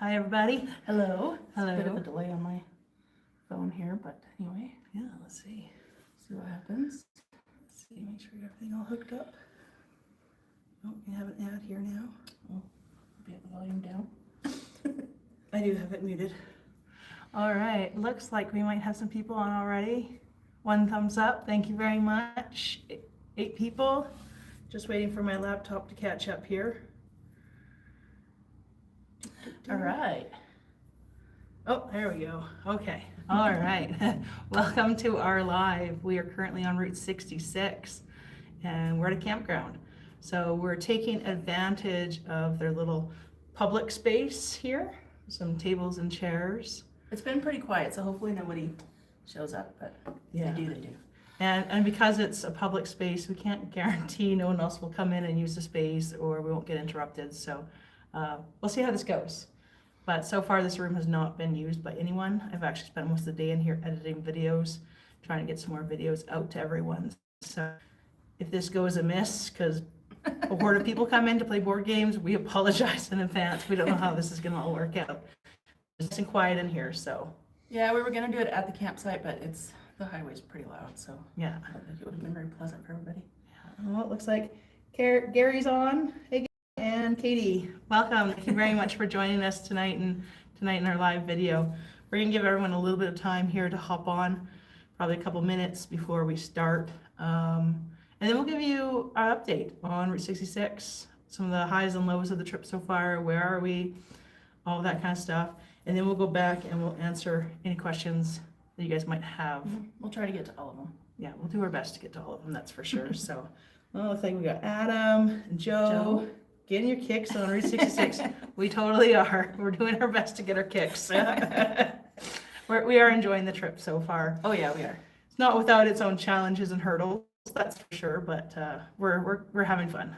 Hi everybody. Hello. Hello. It's a bit of a delay on my phone here, but anyway, Yeah, let's see. see what happens. Let's see, make sure everything all hooked up. Oh, we have an ad here now. Oh, maybe have the volume down. I do have it muted. All right, looks like we might have some people on already. One thumbs up, thank you very much. 8 people. Just waiting for my laptop to catch up here. All right. Oh, there we go. Okay. All right. Welcome to our live. We are currently on Route 66 and we're at a campground. So we're taking advantage of their little public space here, some tables and chairs. It's been pretty quiet, so hopefully nobody shows up, but Yeah. if they do, they do. And because it's a public space, we can't guarantee no one else will come in and use the space or we won't get interrupted. So we'll see how this goes. But so far this room has not been used by anyone. I've actually spent most of the day in here editing videos, trying to get some more videos out to everyone. So if this goes amiss, because a horde of people come in to play board games, we apologize in advance. We don't know how this is gonna all work out. It's nice and quiet in here, so. Yeah, we were gonna do it at the campsite, but the highway's pretty loud, so Yeah. I don't think it would have been very pleasant for everybody. Well, it looks like Gary's on. Hey, and Katie, welcome. Thank you very much for joining us tonight in our live video. We're gonna give everyone a little bit of time here to hop on, probably a couple minutes before we start. And then we'll give you our update on Route 66, some of the highs and lows of the trip so far, where are we, all that kind of stuff. And then we'll go back and we'll answer any questions that you guys might have. We'll try to get to all of them. Yeah, we'll do our best to get to all of them, that's for sure. So, well, looks like we got Adam and Joe. Getting your kicks on Route 66. We totally are. We're doing our best to get our kicks. We are enjoying the trip so far. Oh yeah, we are. It's not without its own challenges and hurdles, that's for sure, but we're having fun.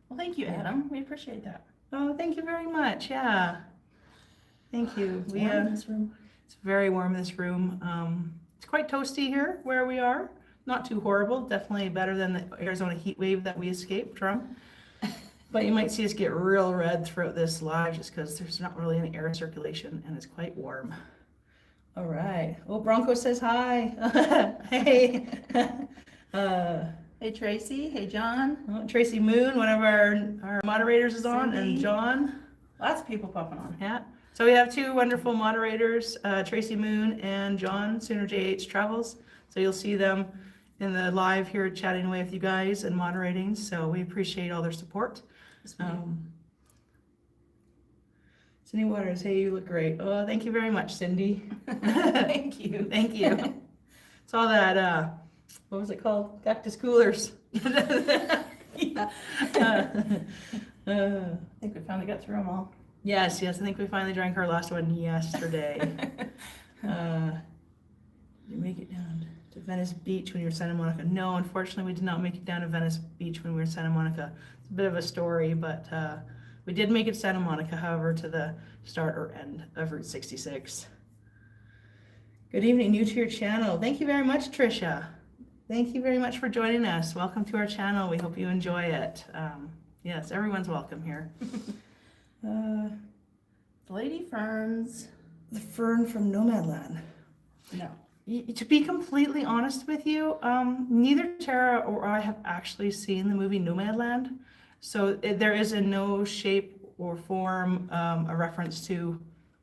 Well, thank you, Adam. We appreciate that. Oh, thank you very much. Yeah. Thank you. It's warm in this room. It's very warm in this room. It's quite toasty here where we are. Not too horrible. Definitely better than the Arizona heat wave that we escaped from. But you might see us get real red throughout this live just because there's not really any air circulation and it's quite warm. All right. Oh, Bronco says hi. Hey. Hey, Tracy. Hey, John. Oh, Tracy Moon, one of our moderators is on, Cindy. and John. Lots of people popping on. Yeah. So we have 2 wonderful moderators, Tracy Moon and John, Sooner JH Travels. So you'll see them in the live here chatting away with you guys and moderating. So we appreciate all their support. Cindy Waters, hey, you look great. Oh, thank you very much, Cindy. Thank you. Thank you. Saw that, what was it called? Cactus coolers. Yeah. I think we finally got through them all. Yes, I think we finally drank our last one yesterday. Did you make it down to Venice Beach when you were in Santa Monica? No, unfortunately, we did not make it down to Venice Beach when we were in Santa Monica. It's a bit of a story, but we did make it to Santa Monica, however, to the start or end of Route 66. Good evening, new to your channel. Thank you very much, Tricia. Thank you very much for joining us. Welcome to our channel. We hope you enjoy it. Yes, everyone's welcome here. Lady Ferns. The fern from Nomadland. No. To be completely honest with you, neither Tara or I have actually seen the movie Nomadland, so there is in no shape or form a reference to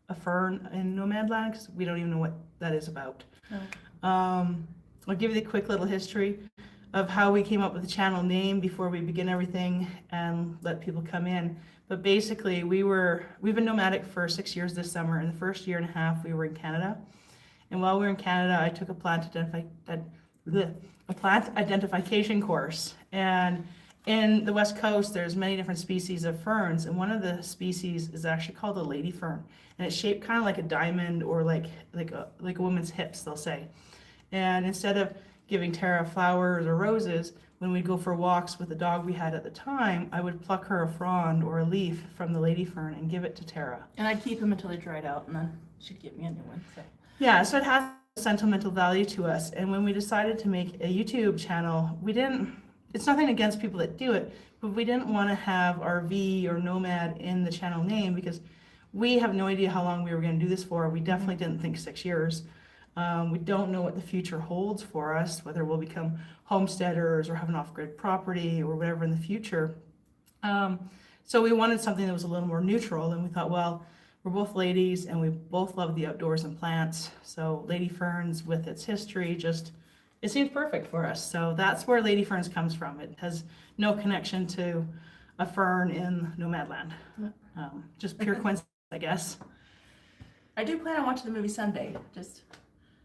a fern in Nomadland because we don't even know what that is about. Oh. I'll give you the quick little history of how we came up with the channel name before we begin everything and let people come in. But basically, we've been nomadic for 6 years this summer, and the first year and a half we were in Canada. And while we were in Canada, I took a plant identification course. And in the West Coast, there's many different species of ferns, and one of the species is actually called a lady fern, and it's shaped kind of like a diamond or like a woman's hips, they'll say. And instead of giving Tara flowers or roses, when we'd go for walks with the dog we had at the time, I would pluck her a frond or a leaf from the lady fern and give it to Tara. And I'd keep them until they dried out, and then she'd give me a new one. So. Yeah, so it has sentimental value to us. And when we decided to make a YouTube channel, it's nothing against people that do it, but we didn't want to have RV or Nomad in the channel name because we have no idea how long we were going to do this for. We definitely didn't think 6 years. We don't know what the future holds for us, whether we'll become homesteaders or have an off-grid property or whatever in the future. So we wanted something that was a little more neutral, and we thought, well, we're both ladies and we both love the outdoors and plants. So Lady Ferns, with its history, it seems perfect for us. So that's where Lady Ferns comes from. It has no connection to a fern in Nomadland. Just pure coincidence, I guess. I do plan on watching the movie Sunday. I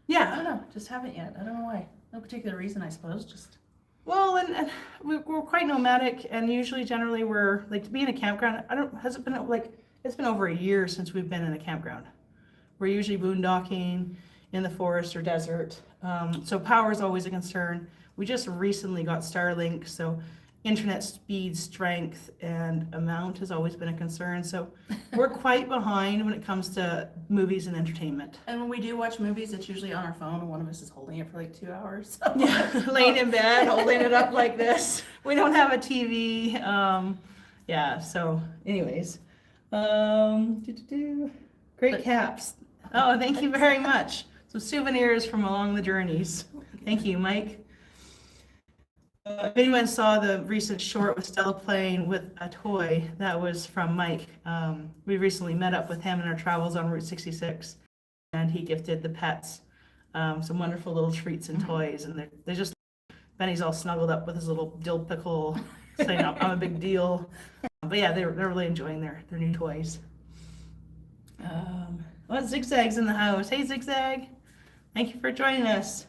Yeah. don't know, just haven't yet. I don't know why. No particular reason, I suppose. Just Well, and we're quite nomadic, and usually, generally, we're like to be in a campground. It's been over a year since we've been in a campground. We're usually boondocking in the forest or desert. So power is always a concern. We just recently got Starlink, so internet speed, strength, and amount has always been a concern. So we're quite behind when it comes to movies and entertainment. And when we do watch movies, it's usually on our phone, and one of us is holding it for like 2 hours. So. Yeah, laying in bed, holding it up like this. We don't have a TV. Yeah, so anyways. Great caps. Oh, thank you very much. Some souvenirs from along the journeys. Thank you, Mike. If anyone saw the recent short with Stella playing with a toy, that was from Mike. We recently met up with him in our travels on Route 66, and he gifted the pets some wonderful little treats and toys, and they're just, Benny's all snuggled up with his little dill pickle, saying I'm a big deal. But yeah, they're really enjoying their new toys. Well, Zigzag's in the house. Hey, Zigzag. Thank you for joining us.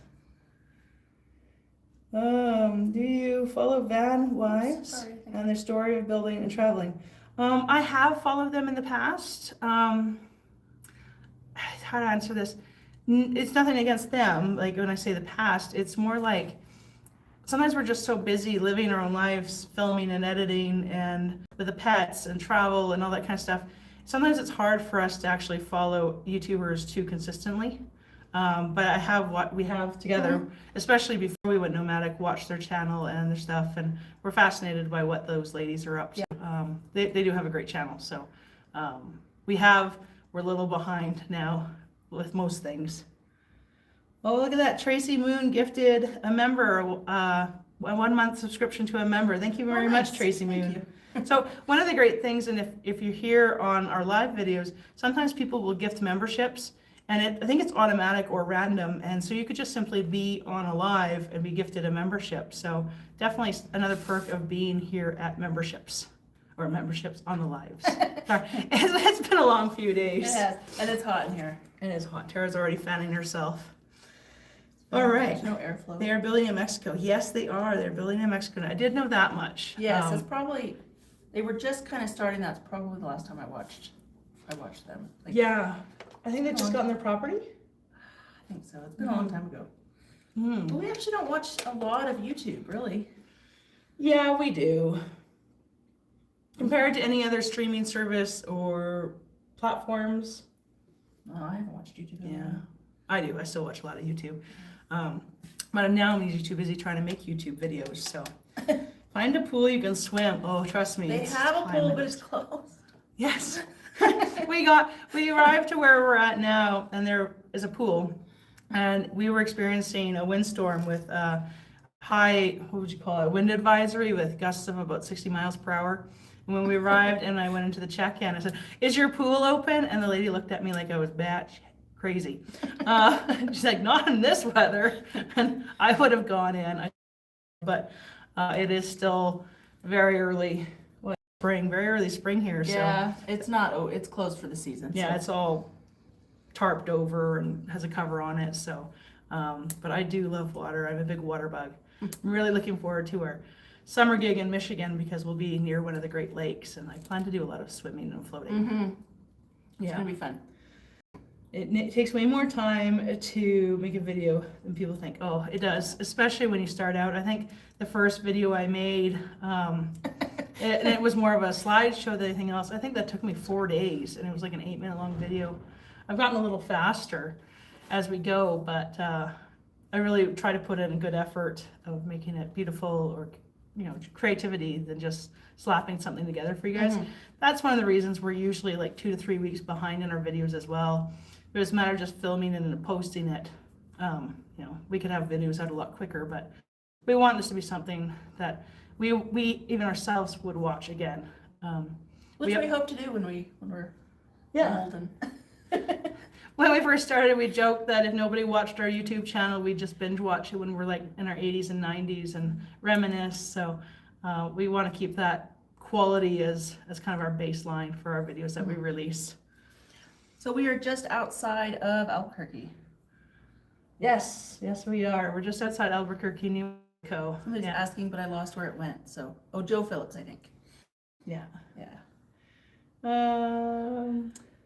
Do you follow Van Wives and their story of building and traveling? I have followed them in the past. How to answer this? It's nothing against them. Like when I say the past, it's more like sometimes we're just so busy living our own lives, filming and editing and with the pets and travel and all that kind of stuff. Sometimes it's hard for us to actually follow YouTubers too consistently. But I have what we have together, especially before we went nomadic, watched their channel and their stuff, and we're fascinated by what those ladies are up to. Yeah. They do have a great channel, so we're a little behind now with most things. Oh, look at that. Tracy Moon gifted a member, a 1 month subscription to a member. Thank you very much, Tracy Moon. So one of the great things, and if you're here on our live videos, sometimes people will gift memberships, and I think it's automatic or random, and so you could just simply be on a live and be gifted a membership. So definitely another perk of being here at memberships, or memberships on the lives. Sorry. It's been a long few days. It has, and it's hot in here. It is hot. Tara's already fanning herself. All right. There's no airflow. They are building in Mexico. Yes, they are. They're building in Mexico. I did know that much. Yes, it's probably, they were just kind of starting. That's probably the last time I watched them. Like, yeah. I think they've just gotten their property. I think so. It's been a long time ago. Mm. But we actually don't watch a lot of YouTube, really. Yeah, we do. Compared to any other streaming service or platforms. No, I haven't watched YouTube. Yeah, I do. I still watch a lot of YouTube. But now I'm usually too busy trying to make YouTube videos. So find a pool you can swim. Oh, trust me. They have a pool, but it's closed. Yes. We arrived to where we're at now, and there is a pool, and we were experiencing a windstorm with high, what would you call it, wind advisory with gusts of about 60 miles per hour. And when we arrived and I went into the check-in, I said, "Is your pool open?" And the lady looked at me like I was batshit crazy. She's like, "Not in this weather." And I would have gone in, but it is still very early. Very early spring here. Yeah, so it's not. Oh, it's closed for the season. Yeah, so. it's all tarped over and has a cover on it. So, but I do love water. I'm a big water bug. I'm really looking forward to our summer gig in Michigan because we'll be near one of the Great Lakes, and I plan to do a lot of swimming and floating. Mm-hmm. Yeah, it's gonna be fun. It takes way more time to make a video than people think. Oh, it does, especially when you start out. I think the first video I made. It was more of a slideshow than anything else. I think that took me 4 days, and it was like an 8-minute long video. I've gotten a little faster as we go, but I really try to put in a good effort of making it beautiful or creativity than just slapping something together for you guys. That's one of the reasons we're usually like 2 to 3 weeks behind in our videos as well. It doesn't matter just filming it and posting it. We could have videos out a lot quicker, but we want this to be something that we even ourselves would watch again. Which we hope to do when we're old and when we first started, we joked that if nobody watched our YouTube channel, we'd just binge watch it when we're like in our 80s and 90s and reminisce. So we want to keep that quality as kind of our baseline for our videos that we release. So we are just outside of Albuquerque. Yes, we are. We're just outside Albuquerque, New Mexico. Somebody's asking, but I lost where it went. So, Joe Phillips, I think. Yeah.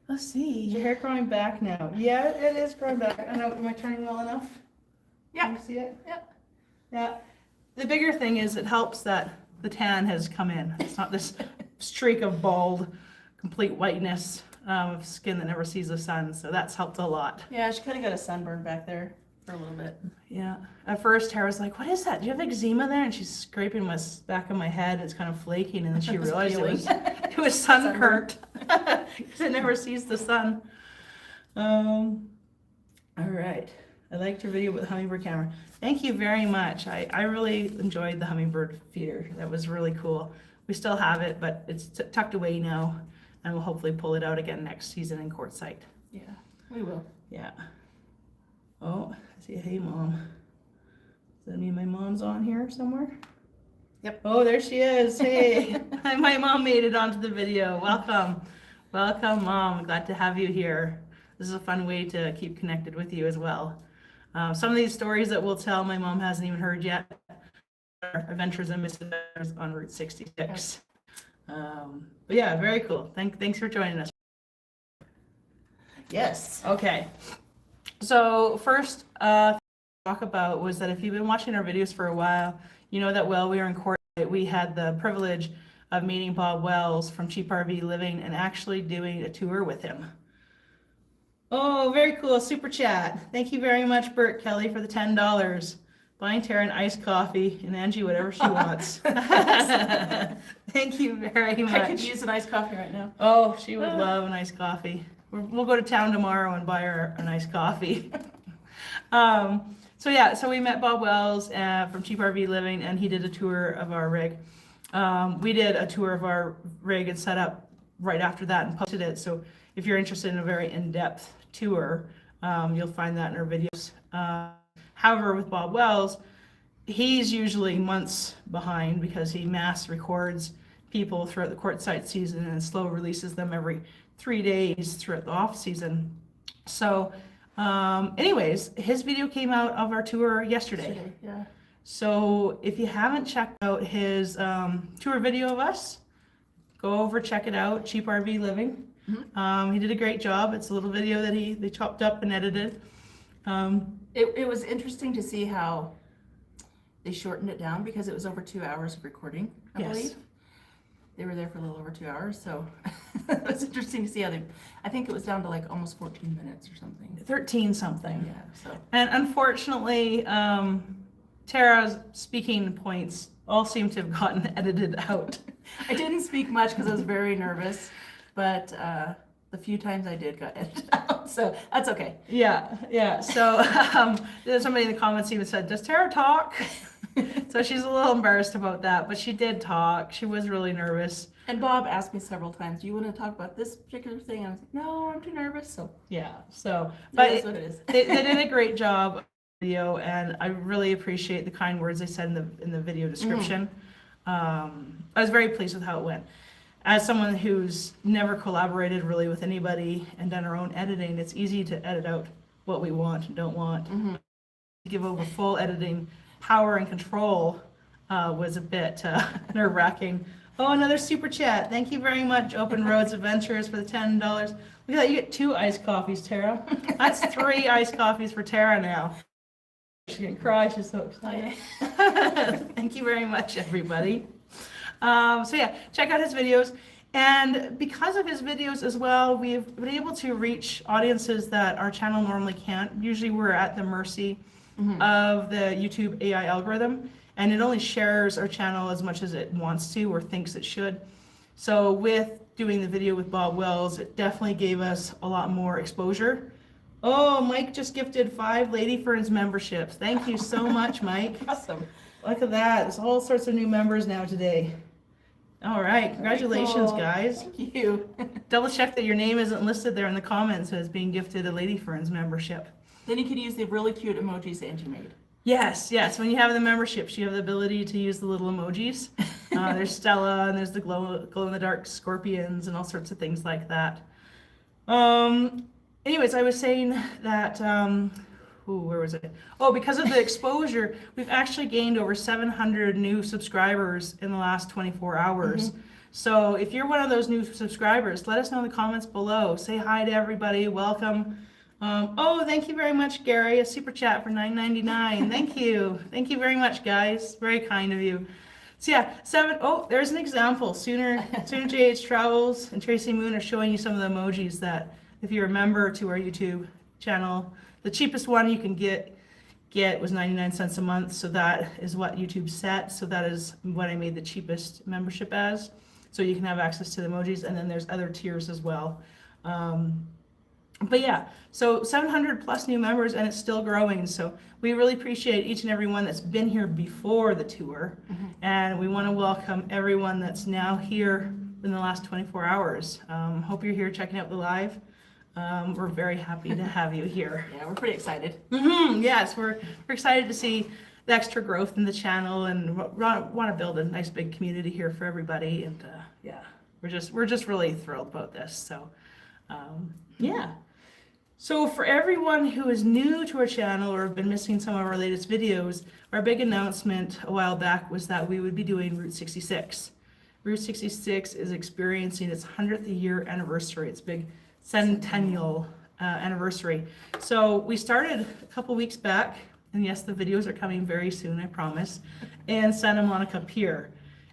Let's see. Is your hair growing back now? Yeah, it is growing back. I know. Am I turning well enough? Yeah. Can you see it? Yeah. Yeah. The bigger thing is it helps that the tan has come in. It's not this streak of bald, complete whiteness of skin that never sees the sun. So that's helped a lot. Yeah, she kind of got a sunburn back there for a little bit. Yeah. At first, Tara's like, "What is that? Do you have eczema there?" And she's scraping my back of my head. It's kind of flaking, and then she realized it was sunburnt because it never sees the sun. All right. I liked your video with the hummingbird camera. Thank you very much. I really enjoyed the hummingbird feeder. That was really cool. We still have it, but it's tucked away now, and we'll hopefully pull it out again next season in Quartzsite. Yeah, we will. Yeah. Oh, I see. Hey, Mom. Does that mean my mom's on here somewhere? Yep. Oh, there she is. Hey, my mom made it onto the video. Welcome. Welcome, Mom. Glad to have you here. This is a fun way to keep connected with you as well. Some of these stories that we'll tell, my mom hasn't even heard yet. Adventures and Misadventures on Route 66. But yeah, very cool. Thanks for joining us. Yes. Okay. So first, talk about was that if you've been watching our videos for a while, you know that while we were in court, we had the privilege of meeting Bob Wells from Cheap RV Living and actually doing a tour with him. Oh, very cool. Super chat. Thank you very much, Bert Kelly, for the $10. Buying Tara an iced coffee and Angie whatever she wants. Thank you very much. I could use an iced coffee right now. Oh, she would love an iced coffee. We'll go to town tomorrow and buy her a nice coffee. So we met Bob Wells from Cheap RV Living, and he did a tour of our rig. We did a tour of our rig and set up right after that and posted it. So if you're interested in a very in-depth tour, you'll find that in our videos. However, with Bob Wells, he's usually months behind because he mass records people throughout the Quartzsite season and slow releases them every 3 days throughout the off season. So anyways, his video came out of our tour yesterday. Yeah. So if you haven't checked out his tour video of us, go over, check it out, Cheap RV Living. He did a great job. It's a little video that they chopped up and edited. It was interesting to see how they shortened it down because it was over 2 hours of recording, I believe. They were there for a little over 2 hours, so it was interesting to see how I think it was down to like almost 14 minutes or something. 13 something. Yeah, so. And unfortunately, Tara's speaking points all seem to have gotten edited out. I didn't speak much because I was very nervous, but the few times I did got edited out, so that's okay. Yeah. So there's somebody in the comments even said, "Does Tara talk?" So she's a little embarrassed about that, but she did talk. She was really nervous. And Bob asked me several times, "Do you want to talk about this particular thing?" And I was like, "No, I'm too nervous." So yeah. So but that's what it is. they did a great job video, and I really appreciate the kind words they said in the video description. I was very pleased with how it went. As someone who's never collaborated really with anybody and done our own editing, it's easy to edit out what we want and don't want. To give over full editing power and control was a bit nerve-wracking. Oh, another super chat. Thank you very much, Open Roads Adventures, for the $10. Look at that, you get 2 iced coffees, Tara. That's 3 iced coffees for Tara now. She's gonna cry, she's so excited. Thank you very much, everybody. So yeah, check out his videos. And because of his videos as well, we've been able to reach audiences that our channel normally can't. Usually we're at the mercy of the YouTube AI algorithm. and it only shares our channel as much as it wants to or thinks it should. So with doing the video with Bob Wells, it definitely gave us a lot more exposure. Oh, Mike just gifted 5 Lady Ferns memberships. Thank you so much, Mike. Awesome. Look at that. There's all sorts of new members now today. All right. Congratulations, Cool. guys. Thank you. Double check that your name isn't listed there in the comments as being gifted a Lady Ferns membership. Then you can use the really cute emojis Angie made. Yes, yes. When you have the memberships, you have the ability to use the little emojis. There's Stella, and there's the glow in the dark scorpions, and all sorts of things like that. Anyways, I was saying that. Where was it? Oh, because of the exposure, we've actually gained over 700 new subscribers in the last 24 hours. Mm-hmm. So if you're one of those new subscribers, let us know in the comments below. Say hi to everybody. Welcome. Oh, thank you very much, Gary. A super chat for $9.99. Thank you. Thank you very much, guys. Very kind of you. So yeah, there's an example. Sooner JH Travels and Tracy Moon are showing you some of the emojis that, if you're a member to our YouTube channel, the cheapest one you can get was 99 cents a month. So that is what YouTube set. So that is what I made the cheapest membership as. So you can have access to the emojis, and then there's other tiers as well. But yeah, so 700 plus new members, and it's still growing. So we really appreciate each and every one that's been here before the tour. Mm-hmm. And we want to welcome everyone that's now here in the last 24 hours. Hope you're here checking out the live. We're very happy to have you here. Yeah, we're pretty excited. Mm-hmm. Yes, we're excited to see the extra growth in the channel, and want to build a nice big community here for everybody. And yeah, we're just really thrilled about this. So yeah. So for everyone who is new to our channel or have been missing some of our latest videos, our big announcement a while back was that we would be doing Route 66. Route 66 is experiencing its 100th year anniversary. It's big centennial anniversary. So we started a couple weeks back, and yes, the videos are coming very soon, I promise, in Santa Monica Pier.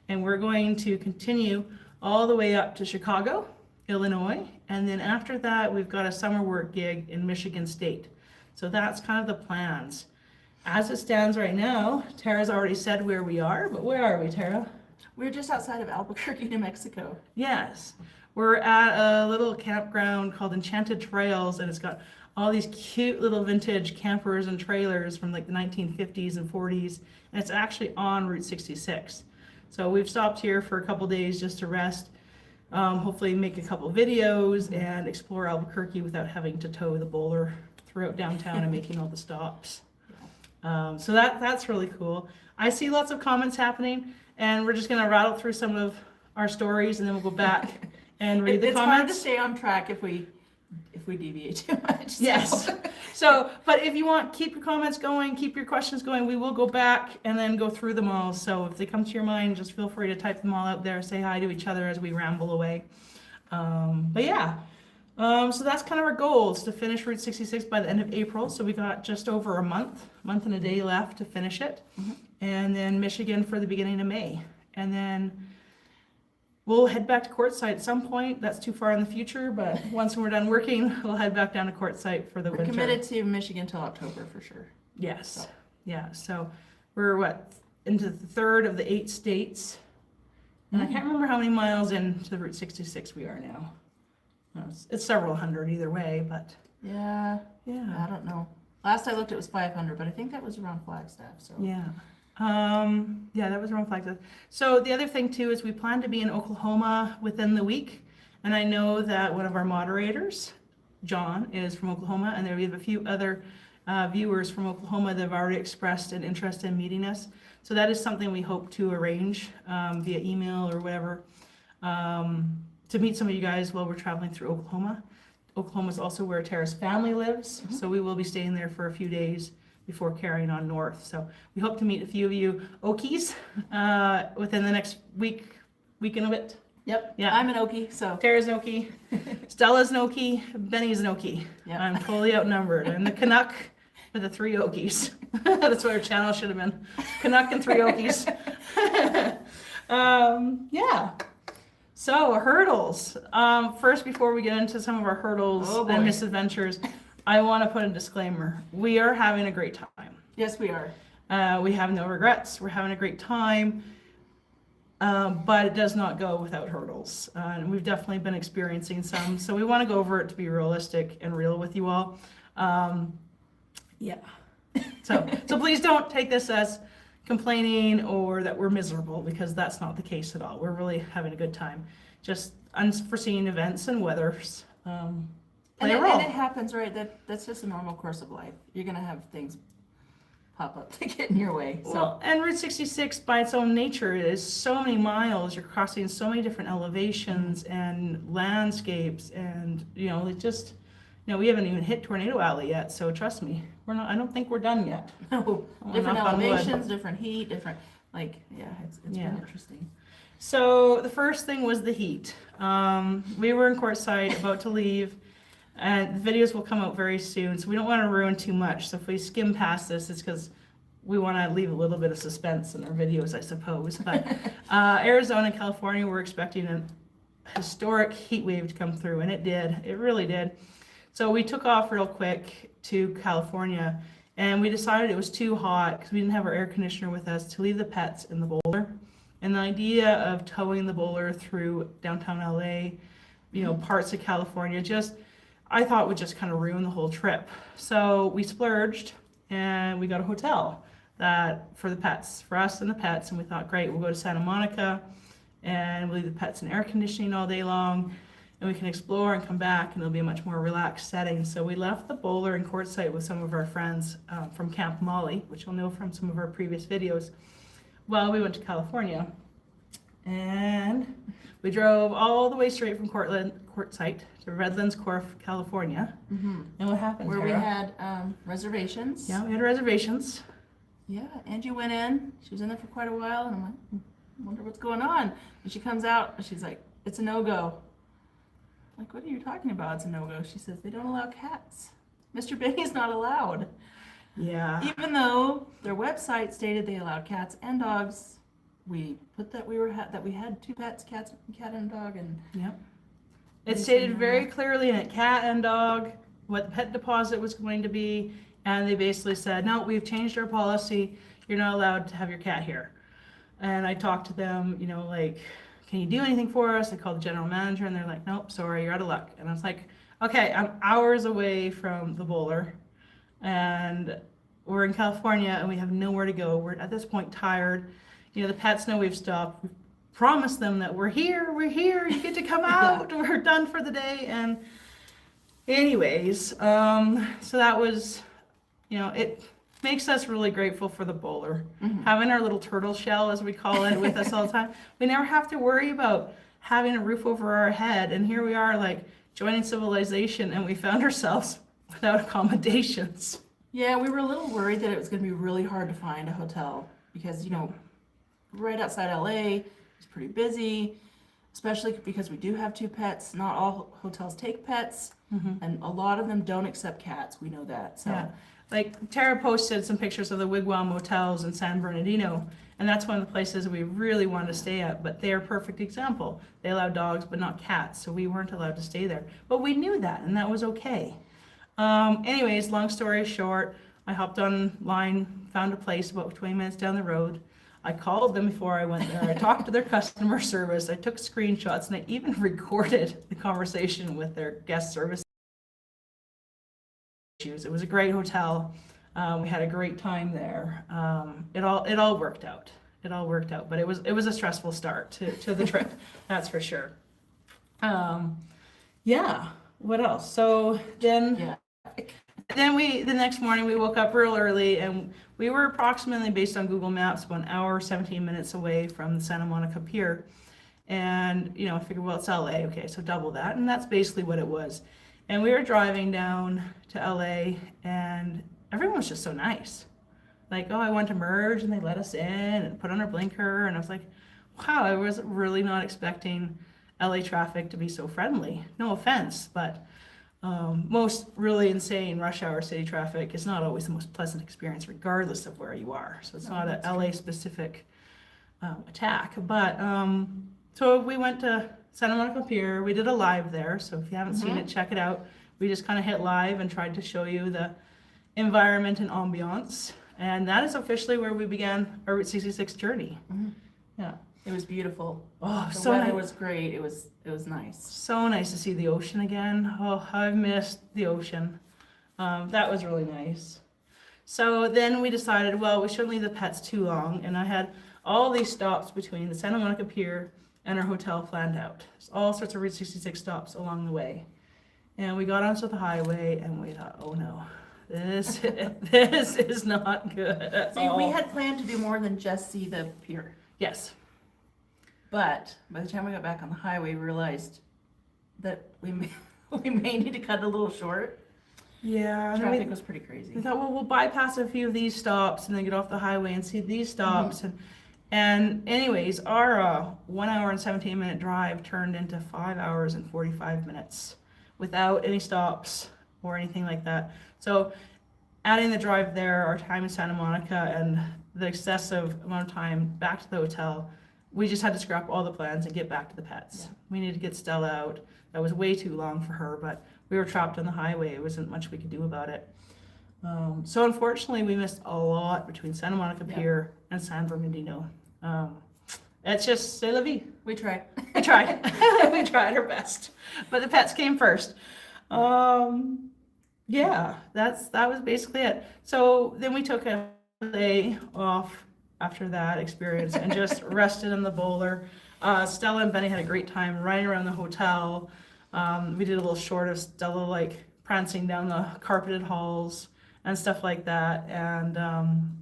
And we're going to continue all the way up to Chicago, Illinois, and then after that we've got a summer work gig in Michigan State. So that's kind of the plans. As it stands right now, Tara's already said where we are, but where are we, Tara? We're just outside of Albuquerque, New Mexico. Yes, we're at a little campground called Enchanted Trails, and it's got all these cute little vintage campers and trailers from like the 1950s and 40s, and it's actually on Route 66. So we've stopped here for a couple days just to rest. Hopefully make a couple videos and explore Albuquerque without having to tow the boler throughout downtown and making all the stops. So that's really cool. I see lots of comments happening, and we're just going to rattle through some of our stories, and then we'll go back and read the comments. It's hard to stay on track if we deviate too much. So. Yes. So, but if you want, keep your comments going, keep your questions going. We will go back and then go through them all. So if they come to your mind, just feel free to type them all out there. Say hi to each other as we ramble away. But yeah, so that's kind of our goal, is to finish Route 66 by the end of April. So we got just over a month and a day left to finish it. Mm-hmm. And then Michigan for the beginning of May. And then we'll head back to Quartzsite at some point. That's too far in the future, but once we're done working, we'll head back down to Quartzsite for the winter. We're committed to Michigan till October for sure. Yes. So. Yeah. So we're into the third of the 8 states. And I can't remember how many miles into the Route 66 we are now. It's several hundred either way, but yeah. I don't know. Last I looked, it was 500, but I think that was around Flagstaff. So yeah. Yeah, that was around Flagstaff. So the other thing too is we plan to be in Oklahoma within the week, and I know that one of our moderators, John, is from Oklahoma, and we have a few other viewers from Oklahoma that have already expressed an interest in meeting us. So that is something we hope to arrange via email or whatever, to meet some of you guys while we're traveling through Oklahoma. Oklahoma is also where Tara's family lives, mm-hmm. So we will be staying there for a few days before carrying on north. So we hope to meet a few of you Okies within the next week and a bit. Yep. Yeah. I'm an Okie, so. Tara's an Okie. Stella's an Okie. Benny's an Okie. Yep. I'm totally outnumbered. I'm the Canuck with the 3 Okies. That's what our channel should have been. Canuck and 3 Okies. Yeah. So hurdles. First, before we get into some of our hurdles and misadventures, I want to put a disclaimer. We are having a great time. Yes, we are. We have no regrets. We're having a great time. But it does not go without hurdles. And we've definitely been experiencing some. So we want to go over it to be realistic and real with you all. Yeah. So please don't take this as complaining or that we're miserable, because that's not the case at all. We're really having a good time. Just unforeseen events and weathers play a role. And it happens, right? That's just a normal course of life. You're going to have things pop up to get in your way. So. Well, and Route 66 by its own nature is so many miles. You're crossing so many different elevations and landscapes, and it just, we haven't even hit Tornado Alley yet. So trust me, I don't think we're done yet. No, different elevations, different heat, different, it's been interesting. So the first thing was the heat. We were in courtside about to leave. And the videos will come out very soon, so we don't want to ruin too much. So if we skim past this, it's because we want to leave a little bit of suspense in our videos, I suppose. But Arizona and California, we're expecting a historic heat wave to come through, and it did. It really did. So we took off real quick to California, and we decided it was too hot because we didn't have our air conditioner with us to leave the pets in the boler. And the idea of towing the boler through downtown LA, parts of California, I thought would just kind of ruin the whole trip. So we splurged and we got a hotel for the pets, for us and the pets. And we thought, great, we'll go to Santa Monica and we'll leave the pets in air conditioning all day long, and we can explore and come back, and it'll be a much more relaxed setting. So we left the boler in Quartzsite with some of our friends from Camp Molly, which you'll know from some of our previous videos, while we went to California. And we drove all the way straight from Quartzsite to Redlands, California. Mm-hmm. And what happened, Where Tara? we had reservations. Yeah, we had reservations. Yeah, Angie went in. She was in there for quite a while, and I'm like, I wonder what's going on. And she comes out, and she's like, it's a no-go. I'm like, what are you talking about? It's a no-go. She says, they don't allow cats. Mr. Bennie's not allowed. Yeah. Even though their website stated they allowed cats and dogs, we put that we had two pets, cat and a dog, and yep. It stated very clearly in it, cat and dog, what the pet deposit was going to be, and they basically said, no, we've changed our policy. You're not allowed to have your cat here. And I talked to them, can you do anything for us? I called the general manager, and they're like, nope, sorry, you're out of luck. And I was like, okay, I'm hours away from the boler, and we're in California, and we have nowhere to go. We're at this point tired. The pets know we've stopped. We've promised them that we're here, you get to come out, we're done for the day. And anyways, so that was, it makes us really grateful for the boler. Mm-hmm. Having our little turtle shell, as we call it, with us all the time. We never have to worry about having a roof over our head. And here we are, joining civilization, and we found ourselves without accommodations. Yeah, we were a little worried that it was going to be really hard to find a hotel because, right outside LA, it's pretty busy, especially because we do have two pets. Not all hotels take pets, mm-hmm. and a lot of them don't accept cats. We know that. So. Yeah. Tara posted some pictures of the Wigwam motels in San Bernardino, and that's one of the places we really wanted to stay at, but they're a perfect example. They allow dogs, but not cats, so we weren't allowed to stay there. But we knew that, and that was okay. Anyways, long story short, I hopped online, found a place about 20 minutes down the road. I called them before I went there. I talked to their customer service. I took screenshots, and I even recorded the conversation with their guest service. It was a great hotel. We had a great time there. It all worked out. But it was a stressful start to the trip. That's for sure. Yeah. What else? So then the next morning we woke up real early, and we were approximately, based on Google Maps, about an hour, 17 minutes away from the Santa Monica Pier. And, I figured, well, it's LA. Okay, so double that. And that's basically what it was. And we were driving down to LA, and everyone was just so nice. I went to merge, and they let us in and put on our blinker. And I was like, wow, I was really not expecting LA traffic to be so friendly. No offense, but most really insane rush hour city traffic is not always the most pleasant experience, regardless of where you are. So it's not a LA specific attack. But so we went to Santa Monica Pier. We did a live there, so if you haven't seen it, check it out. We just kind of hit live and tried to show you the environment and ambiance. And that is officially where we began our Route 66 journey. Yeah. It was beautiful. Oh, The so weather nice. was great. It was nice. So nice to see the ocean again. Oh, I've missed the ocean. That was really nice. So then we decided, well, we shouldn't leave the pets too long. And I had all these stops between the Santa Monica Pier and our hotel planned out. There's all sorts of Route 66 stops along the way. And we got onto the highway and we thought, oh no, this is not good at See, all. we had planned to do more than just see the pier. Yes. But by the time we got back on the highway, we realized that we may need to cut it a little short. Yeah. And then Traffic was pretty crazy. we thought, well, we'll bypass a few of these stops and then get off the highway and see these stops. And anyways, our 1 hour and 17-minute drive turned into 5 hours and 45 minutes without any stops or anything like that. So adding the drive there, our time in Santa Monica, and the excessive amount of time back to the hotel, we just had to scrap all the plans and get back to the pets. Yeah. We needed to get Stella out. That was way too long for her, but we were trapped on the highway. It wasn't much we could do about it. So unfortunately, we missed a lot between Santa Monica Yeah. Pier and San Bernardino. It's just c'est la vie. We tried. We tried. We tried our best, but the pets came first. Yeah, that was basically it. So then we took a day off after that experience and just rested in the boler. Stella and Bennie had a great time riding around the hotel. We did a little short of Stella like prancing down the carpeted halls and stuff like that. And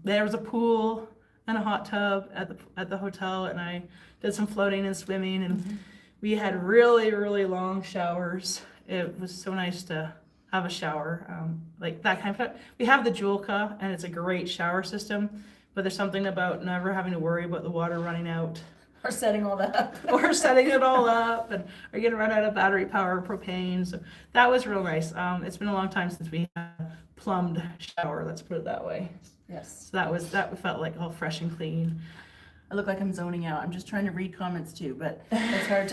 there was a pool and a hot tub at the hotel, and I did some floating and swimming, and we had really, really long showers. It was so nice to have a shower, like that kind of. We have the Julka, and it's a great shower system, but there's something about never having to worry about the water running out. Or setting all that up. Or setting it all up, and are you gonna run out of battery power or propane? So that was real nice. It's been a long time since we had a plumbed shower, let's put it that way. Yes. So that felt like all fresh and clean. I look like I'm zoning out. I'm just trying to read comments too, but it's hard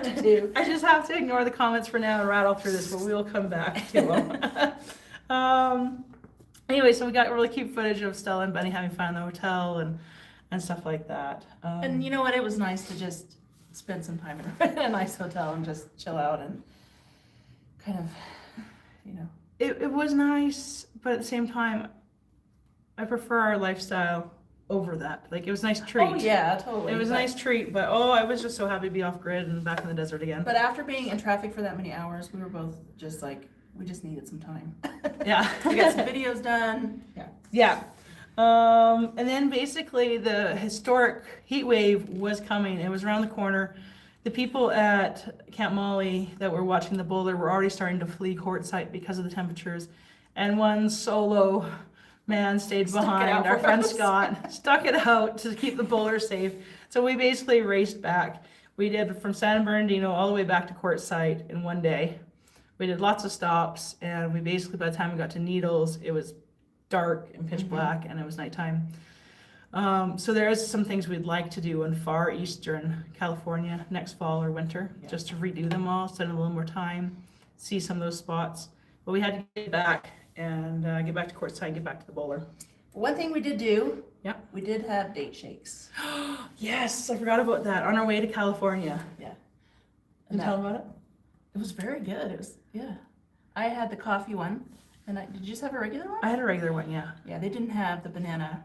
to do. I just have to ignore the comments for now and rattle through this, but we will come back to them. Anyway, so we got really cute footage of Stella and Bennie having fun in the hotel and stuff like that. And you know what? It was nice to just spend some time in a nice hotel and just chill out and kind of, you know. It was nice, but at the same time, I prefer our lifestyle over that. Like, it was a nice treat. Oh yeah, totally. It was a nice treat, but I was just so happy to be off grid and back in the desert again. But after being in traffic for that many hours, we were both just like, we just needed some time. Yeah. We got some videos done. Yeah. Yeah. And then basically the historic heat wave was coming. It was around the corner. The people at Camp Molly that were watching the boulder were already starting to flee courtside because of the temperatures. And one solo man stayed behind. Our friend Scott stuck it out to keep the boulder safe. So we basically raced back. We did from San Bernardino all the way back to Quartzsite in one day. We did lots of stops, and we basically, by the time we got to Needles, it was dark and pitch black, and it was nighttime. So there is some things we'd like to do in far eastern California next fall or winter, just to redo them all, spend a little more time, see some of those spots. But we had to get back and get back to Quartzsite and get back to the boulder. One thing we did do, Yep. we did have date shakes. Yes, I forgot about that. On our way to California. Yeah. Can And you tell that- them about it? It was very good. It was, yeah. I had the coffee one, and did you just have a regular one? I had a regular one, yeah. Yeah, they didn't have the banana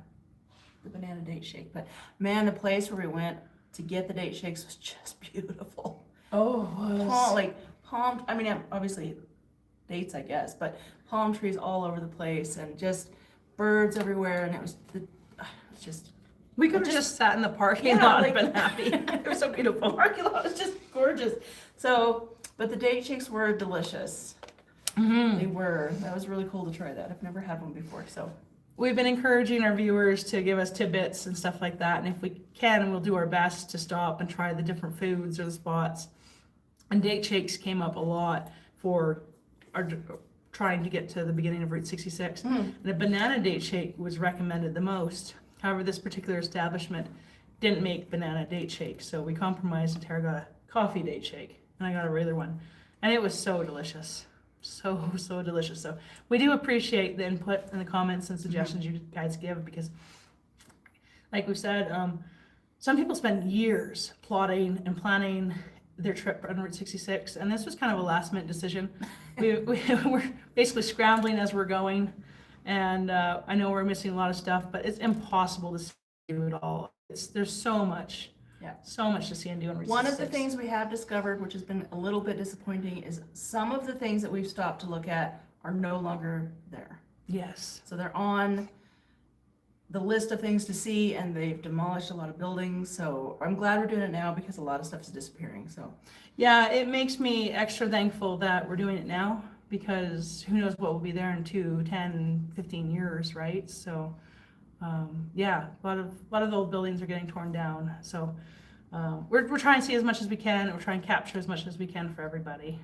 date shake, but man, the place where we went to get the date shakes was just beautiful. Oh, Palm, I mean, obviously dates, I guess, but palm trees all over the place and just birds everywhere, and it was just. we could have just sat in the parking Yeah, lot like- and been happy. It was so beautiful. The parking lot was just gorgeous. So, but the date shakes were delicious. They were. That was really cool to try that. I've never had one before, so. We've been encouraging our viewers to give us tidbits and stuff like that, and if we can, we'll do our best to stop and try the different foods or the spots. And date shakes came up a lot for our trying to get to the beginning of Route 66. And a banana date shake was recommended the most. However, this particular establishment didn't make banana date shake, so we compromised and Tara got a coffee date shake, and I got a regular one. And it was so delicious. so delicious. So we do appreciate the input and the comments and suggestions you guys give, because like we said, some people spend years plotting and planning their trip on Route 66, and this was kind of a last minute decision. We're basically scrambling as we're going, and I know we're missing a lot of stuff, but it's impossible to do it all. There's so much. Yeah. So much to see and do on Route 66. One of the things we have discovered, which has been a little bit disappointing, is some of the things that we've stopped to look at are no longer there. Yes. So they're on the list of things to see, and they've demolished a lot of buildings. So I'm glad we're doing it now, because a lot of stuff is disappearing. So Yeah, it makes me extra thankful that we're doing it now, because who knows what will be there in 2, 10, 15 years, right? So yeah, a lot of the old buildings are getting torn down. So we're trying to see as much as we can, and we're trying to capture as much as we can for everybody.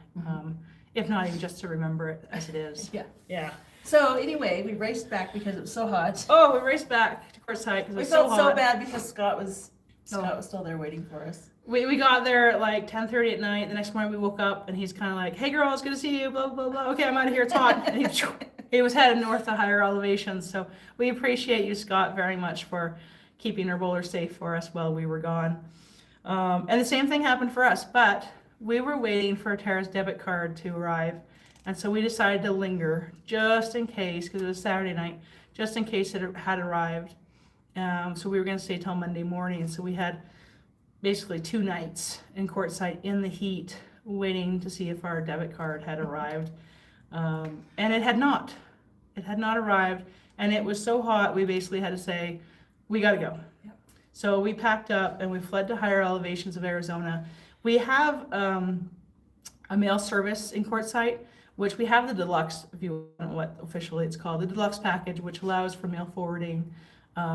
If not even just to remember it as it is. yeah. Yeah. So anyway, we raced back because it was so hot. Oh, we raced back to Quartzsite because it We was felt so so hot. bad because Scott was still there waiting for us. We got there at like 10:30 at night. The next morning we woke up and he's kind of like, "Hey girl, it's good to see you, blah, blah, blah. Okay, I'm out of here, it's hot." And he was headed north to higher elevations. So we appreciate you, Scott, very much for keeping our bowler safe for us while we were gone. And the same thing happened for us, but we were waiting for Tara's debit card to arrive. And so we decided to linger just in case, because it was Saturday night, just in case it had arrived. So we were going to stay till Monday morning. So we had basically 2 nights in Quartzsite in the heat, waiting to see if our debit card had arrived. And it had not. It had not arrived. And it was so hot, we basically had to say, we got to go. Yep. So we packed up and we fled to higher elevations of Arizona. We have a mail service in Quartzsite, which we have the deluxe, if you want what officially it's called, the deluxe package, which allows for mail forwarding,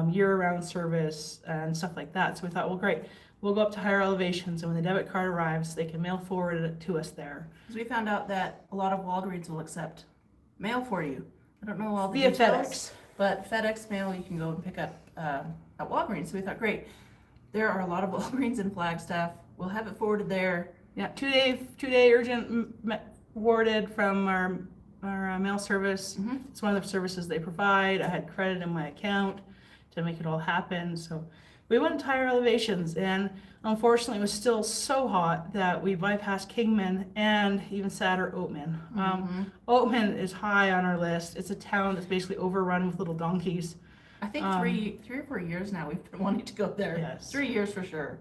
year-round service, and stuff like that. So we thought, well, great, we'll go up to higher elevations, and when the debit card arrives, they can mail forward it to us there. we found out that a lot of Walgreens will accept mail for you. I don't know all the Via details, FedEx. but FedEx mail you can go and pick up at Walgreens. So we thought, great, there are a lot of Walgreens in Flagstaff. We'll have it forwarded there. Yeah, two-day urgent forwarded from our mail service. It's one of the services they provide. I had credit in my account to make it all happen. So we went to higher elevations, and unfortunately it was still so hot that we bypassed Kingman and even sadder, Oatman. Oatman is high on our list. It's a town that's basically overrun with little donkeys. I think 3 or 4 years now we've been wanting to go there. Yes. 3 years for sure.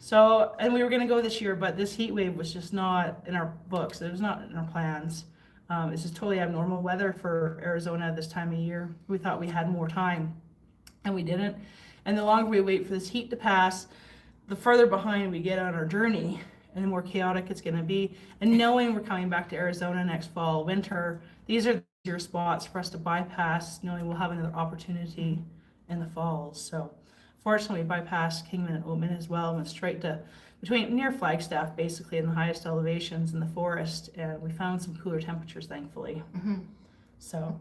So, and we were gonna go this year, but this heat wave was just not in our books. It was not in our plans. It's just totally abnormal weather for Arizona this time of year. We thought we had more time, and we didn't. And the longer we wait for this heat to pass, the further behind we get on our journey, and the more chaotic it's gonna be. And knowing we're coming back to Arizona next fall, winter, these are your spots for us to bypass, knowing we'll have another opportunity in the fall. So fortunately, we bypassed Kingman and Oatman as well, went straight to near Flagstaff, basically in the highest elevations in the forest, and we found some cooler temperatures, thankfully. So,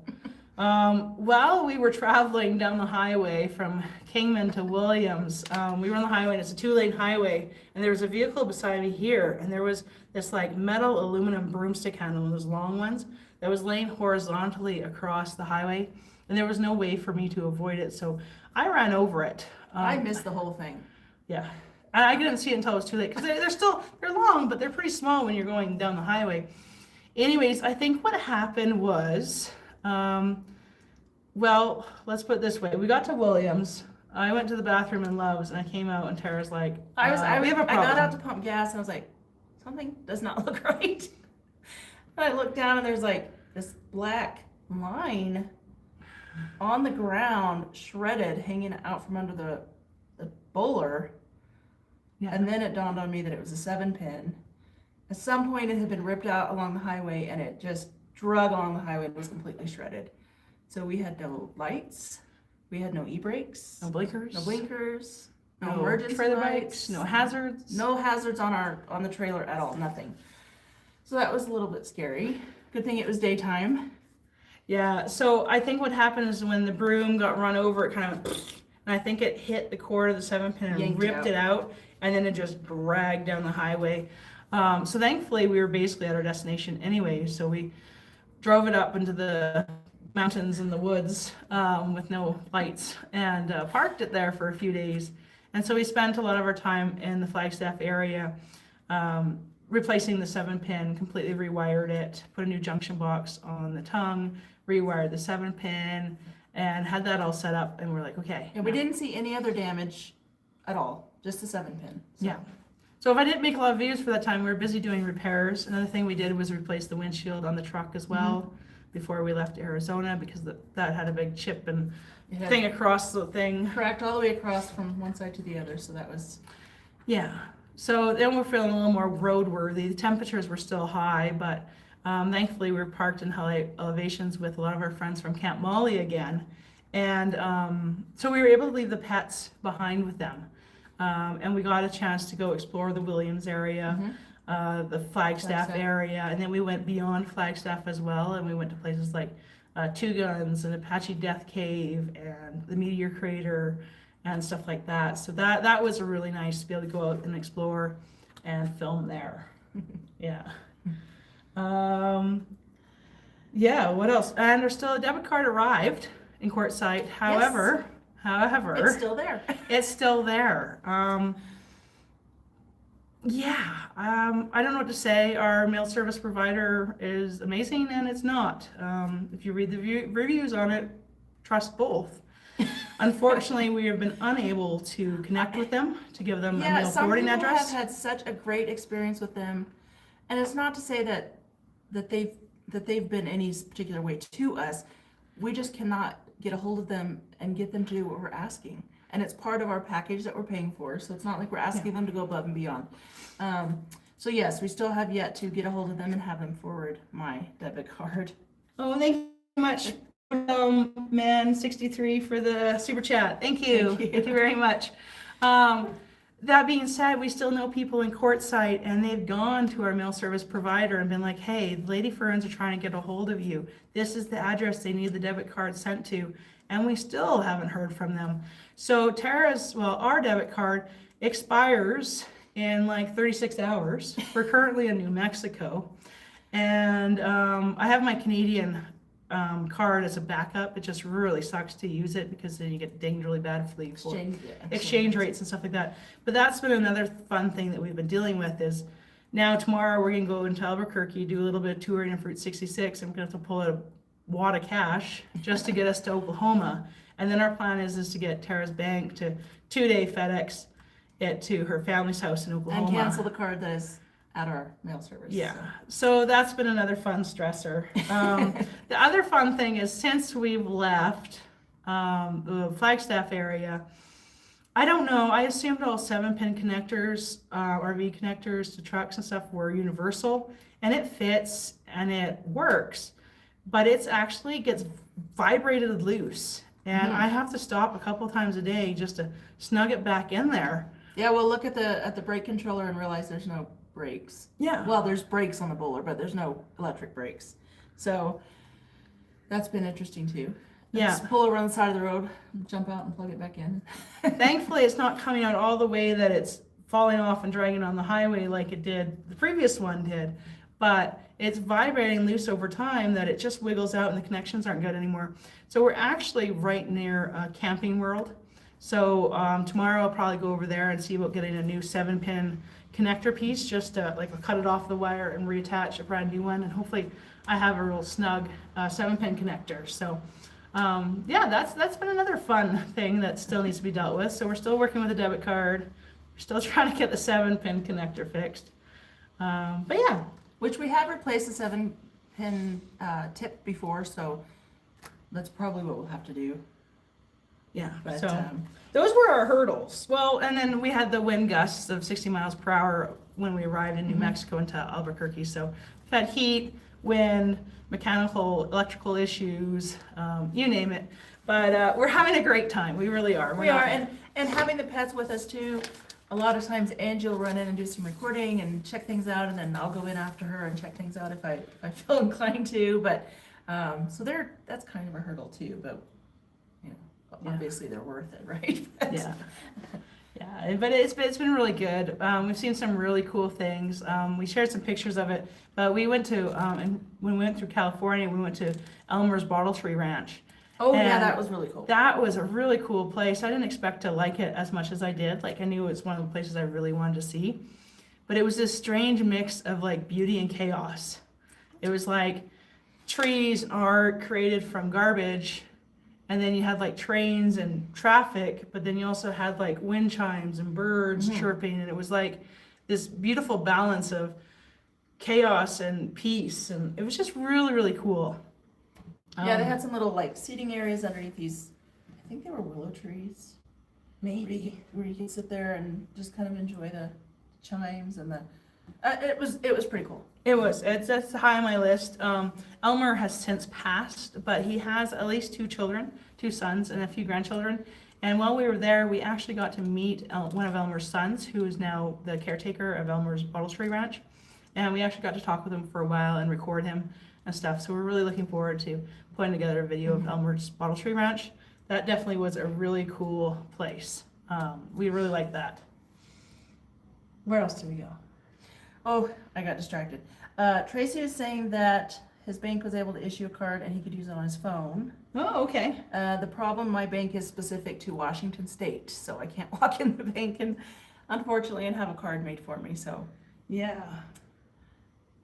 while we were traveling down the highway from Kingman to Williams, we were on the highway, and it's a 2-lane highway, and there was a vehicle beside me here, and there was this like metal aluminum broomstick handle, one of those long ones, that was laying horizontally across the highway, and there was no way for me to avoid it, so I ran over it. I missed the whole thing. Yeah, I didn't see it until it was too late, because they're long, but they're pretty small when you're going down the highway. Anyways, I think what happened was, well, let's put it this way. We got to Williams. I went to the bathroom in Love's, and I came out, and Tara's like, I we have a problem. I got out to pump gas, and I was like, something does not look right. And I looked down, and there's like this black line on the ground, shredded, hanging out from under the boler. Yeah. And then it dawned on me that it was a 7-pin. At some point it had been ripped out along the highway, and it just drug along the highway and was completely shredded. So we had no lights, we had no e-brakes, No blinkers. no emergency trailer lights, bikes, no hazards. no hazards on the trailer at all, nothing. So that was a little bit scary. Good thing it was daytime. Yeah, so I think what happened is when the broom got run over, it kind of, and I think it hit the cord of the 7-pin and Yanked ripped it out, and then it just dragged down the highway. So thankfully we were basically at our destination anyway, so we drove it up into the mountains and the woods with no lights, and parked it there for a few days. And so we spent a lot of our time in the Flagstaff area, replacing the 7-pin, completely rewired it, put a new junction box on the tongue, rewired the 7-pin, and had that all set up. And we're like, okay. And we didn't see any other damage at all, just the 7-pin. So. Yeah. So if I didn't make a lot of videos for that time, we were busy doing repairs. Another thing we did was replace the windshield on the truck as well before we left Arizona, because that had a big chip and thing across the thing. Cracked all the way across from one side to the other, so that was... Yeah. So then we're feeling a little more roadworthy. The temperatures were still high, but thankfully we were parked in high elevations with a lot of our friends from Camp Molly again. And so we were able to leave the pets behind with them. And we got a chance to go explore the Williams area, the Flagstaff area, and then we went beyond Flagstaff as well, and we went to places like Two Guns and Apache Death Cave and the Meteor Crater and stuff like that. So that was really nice to be able to go out and explore and film there. Yeah. Yeah, what else? And there's still a debit card arrived in Quartzsite. However, It's still there. it's still there. I don't know what to say. Our mail service provider is amazing, and it's not. If you read the reviews on it, trust both. Unfortunately, we have been unable to connect with them to give them a mail forwarding address. Some people have had such a great experience with them, and it's not to say that they've been any particular way to us. We just cannot get a hold of them and get them to do what we're asking. And it's part of our package that we're paying for, so it's not like we're asking them to go above and beyond. So yes, we still have yet to get a hold of them and have them forward my debit card. Oh, thank you so much, Man63, for the super chat. Thank you. Thank you very much. That being said, we still know people in Quartzsite, and they've gone to our mail service provider and been like, hey, Lady Ferns are trying to get a hold of you. This is the address they need the debit card sent to. And we still haven't heard from them. So our debit card expires in like 36 hours. We're currently in New Mexico. And I have my Canadian card as a backup. It just really sucks to use it because then you get dinged really bad for the exchange rates and stuff like that. But that's been another fun thing that we've been dealing with is now tomorrow we're going to go into Albuquerque, do a little bit of touring of Route 66. I'm going to have to pull out a wad of cash just to get us to Oklahoma. And then our plan is to get Tara's bank to 2-day FedEx it to her family's house in Oklahoma. And cancel the card that is at our mail service. Yeah, so that's been another fun stressor. The other fun thing is since we've left the Flagstaff area, I don't know, I assumed all 7-pin connectors, RV connectors to trucks and stuff were universal, and it fits and it works, but it's actually gets vibrated loose. And I have to stop a couple times a day just to snug it back in there. Yeah, well, look at the brake controller and realize there's no brakes. Yeah. Well, there's brakes on the Bowler, but there's no electric brakes. So that's been interesting too. Yeah. Just pull over on the side of the road, jump out and plug it back in. Thankfully, it's not coming out all the way that it's falling off and dragging on the highway like it did, the previous one did. But it's vibrating loose over time that it just wiggles out and the connections aren't good anymore. So we're actually right near Camping World. So tomorrow I'll probably go over there and see about getting a new 7-pin connector piece, just to like cut it off the wire and reattach a brand new one. And hopefully I have a real snug 7-pin connector. So yeah, that's been another fun thing that still needs to be dealt with. So we're still working with a debit card. We're still trying to get the 7-pin connector fixed. But yeah. Which we have replaced the 7-pin tip before, so that's probably what we'll have to do. Yeah, But, so those were our hurdles. Well, and then we had the wind gusts of 60 miles per hour when we arrived in New Mexico into Albuquerque. So we've had heat, wind, mechanical, electrical issues, you name it. But we're having a great time. We really are. We are, and having the pets with us too. A lot of times Angie will run in and do some recording and check things out, and then I'll go in after her and check things out if I feel inclined to. But so that's kind of a hurdle too. But you know, obviously they're worth it, right? Yeah. Yeah, but it's been really good. We've seen some really cool things. We shared some pictures of it, but we went to and when we went through California, we went to Elmer's Bottle Tree Ranch. Oh, yeah, And that was really cool. That was a really cool place. I didn't expect to like it as much as I did. Like I knew it was one of the places I really wanted to see, but it was this strange mix of like beauty and chaos. It was like trees and art created from garbage. And then you had like trains and traffic, but then you also had like wind chimes and birds chirping, and it was like this beautiful balance of chaos and peace, and it was just really, really cool. Yeah, they had some little like seating areas underneath these, I think they were willow trees. Maybe. Where you can sit there and just kind of enjoy the chimes and the, it was pretty cool. It's high on my list. Elmer has since passed, but he has at least 2 children, 2 sons and a few grandchildren. And while we were there, we actually got to meet one of Elmer's sons, who is now the caretaker of Elmer's Bottle Tree Ranch. And we actually got to talk with him for a while and record him and stuff. So we're really looking forward to putting together a video of Elmer's Bottle Tree Ranch. That definitely was a really cool place. We really liked that. Where else did we go? Oh, I got distracted. Tracy was saying that his bank was able to issue a card and he could use it on his phone. Oh, okay. The problem, my bank is specific to Washington State, so I can't walk in the bank and unfortunately and have a card made for me, so Yeah.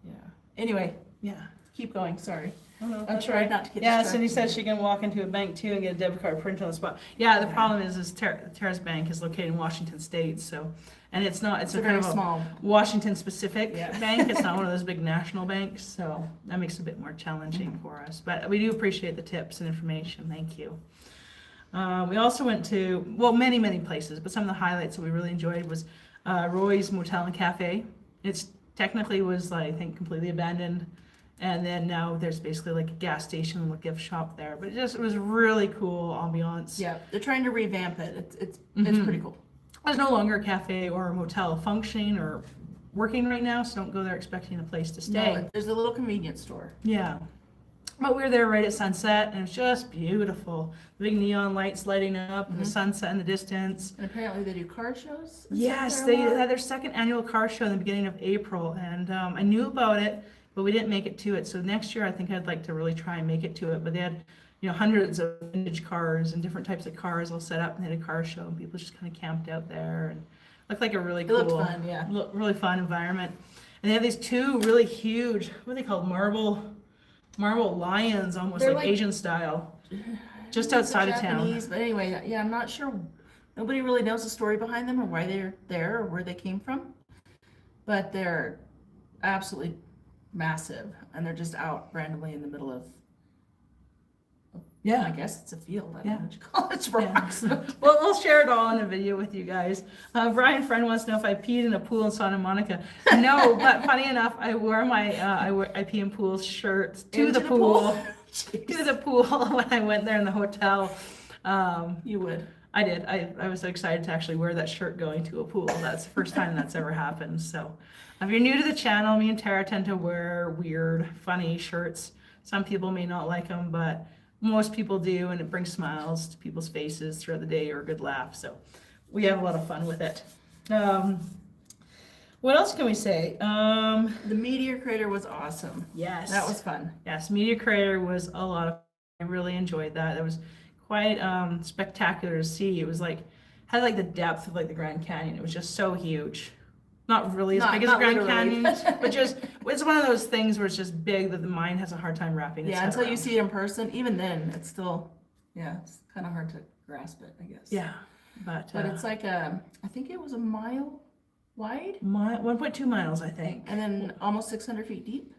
yeah. Anyway, Yeah. keep going, sorry. Oh, no, I tried not to get Yeah, distracted. Cindy said she can walk into a bank too and get a debit card printed on the spot. Yeah, the problem is Tara's bank is located in Washington State, so, and it's not, it's It's a a kind very of a small, Washington-specific Yeah. bank. It's not one of those big national banks, so that makes it a bit more challenging for us. But we do appreciate the tips and information. Thank you. We also went to, well, many, many places, but some of the highlights that we really enjoyed was Roy's Motel and Cafe. It's technically was, I think, completely abandoned. And then now there's basically like a gas station and a gift shop there. But it was really cool ambiance. yeah, they're trying to revamp it. It's Mhm. pretty cool. There's no longer a cafe or a motel functioning or working right now, so don't go there expecting a place to stay. No, there's a little convenience store. Yeah. But we were there right at sunset, and it was just beautiful. The big neon lights lighting up, and the sunset in the distance. And apparently they do car shows. and Yes, stuff they there a lot. had their second annual car show in the beginning of April, and I knew about it, but we didn't make it to it. So next year, I think I'd like to really try and make it to it. But they had, hundreds of vintage cars and different types of cars all set up, and they had a car show, and people just kind of camped out there, and looked like a really It cool, looked fun, yeah. really fun environment. And they have these 2 really huge, what are they called, marble lions, almost They're like like- Asian style, just They're outside of town. Japanese, but anyway, yeah, I'm not sure. Nobody really knows the story behind them or why they're there or where they came from. But they're absolutely massive, and they're just out randomly in the middle of, I Yeah. guess it's a field. I don't Yeah. know what you call it. It's rocks. Well, we'll share it all in a video with you guys. Brian Friend wants to know if I peed in a pool in Santa Monica. No, but funny enough, I wore my I pee in pools shirt to Into the pool. Jeez. To the pool when I went there in the hotel. You would. I did. I was excited to actually wear that shirt going to a pool. That's the first time that's ever happened. So if you're new to the channel, me and Tara tend to wear weird, funny shirts. Some people may not like them, but most people do, and it brings smiles to people's faces throughout the day or a good laugh. So we have a lot of fun with it. What else can we say? The Meteor Crater was awesome. Yes. That was fun. Yes, Meteor Crater was a lot of fun. I really enjoyed that. It was quite spectacular to see. It was like, had like the depth of like the Grand Canyon. It was just so huge. Not really as big as the Not Grand literally. Canyon, but just, it's one of those things where it's just big that the mind has a hard time wrapping its Yeah, head until you around. see it in person, even then, it's still, yeah, it's kind of hard to grasp it, I guess. Yeah, but But it's like I think it was a mile wide, 1.2 miles, I think. and then almost 600 feet deep.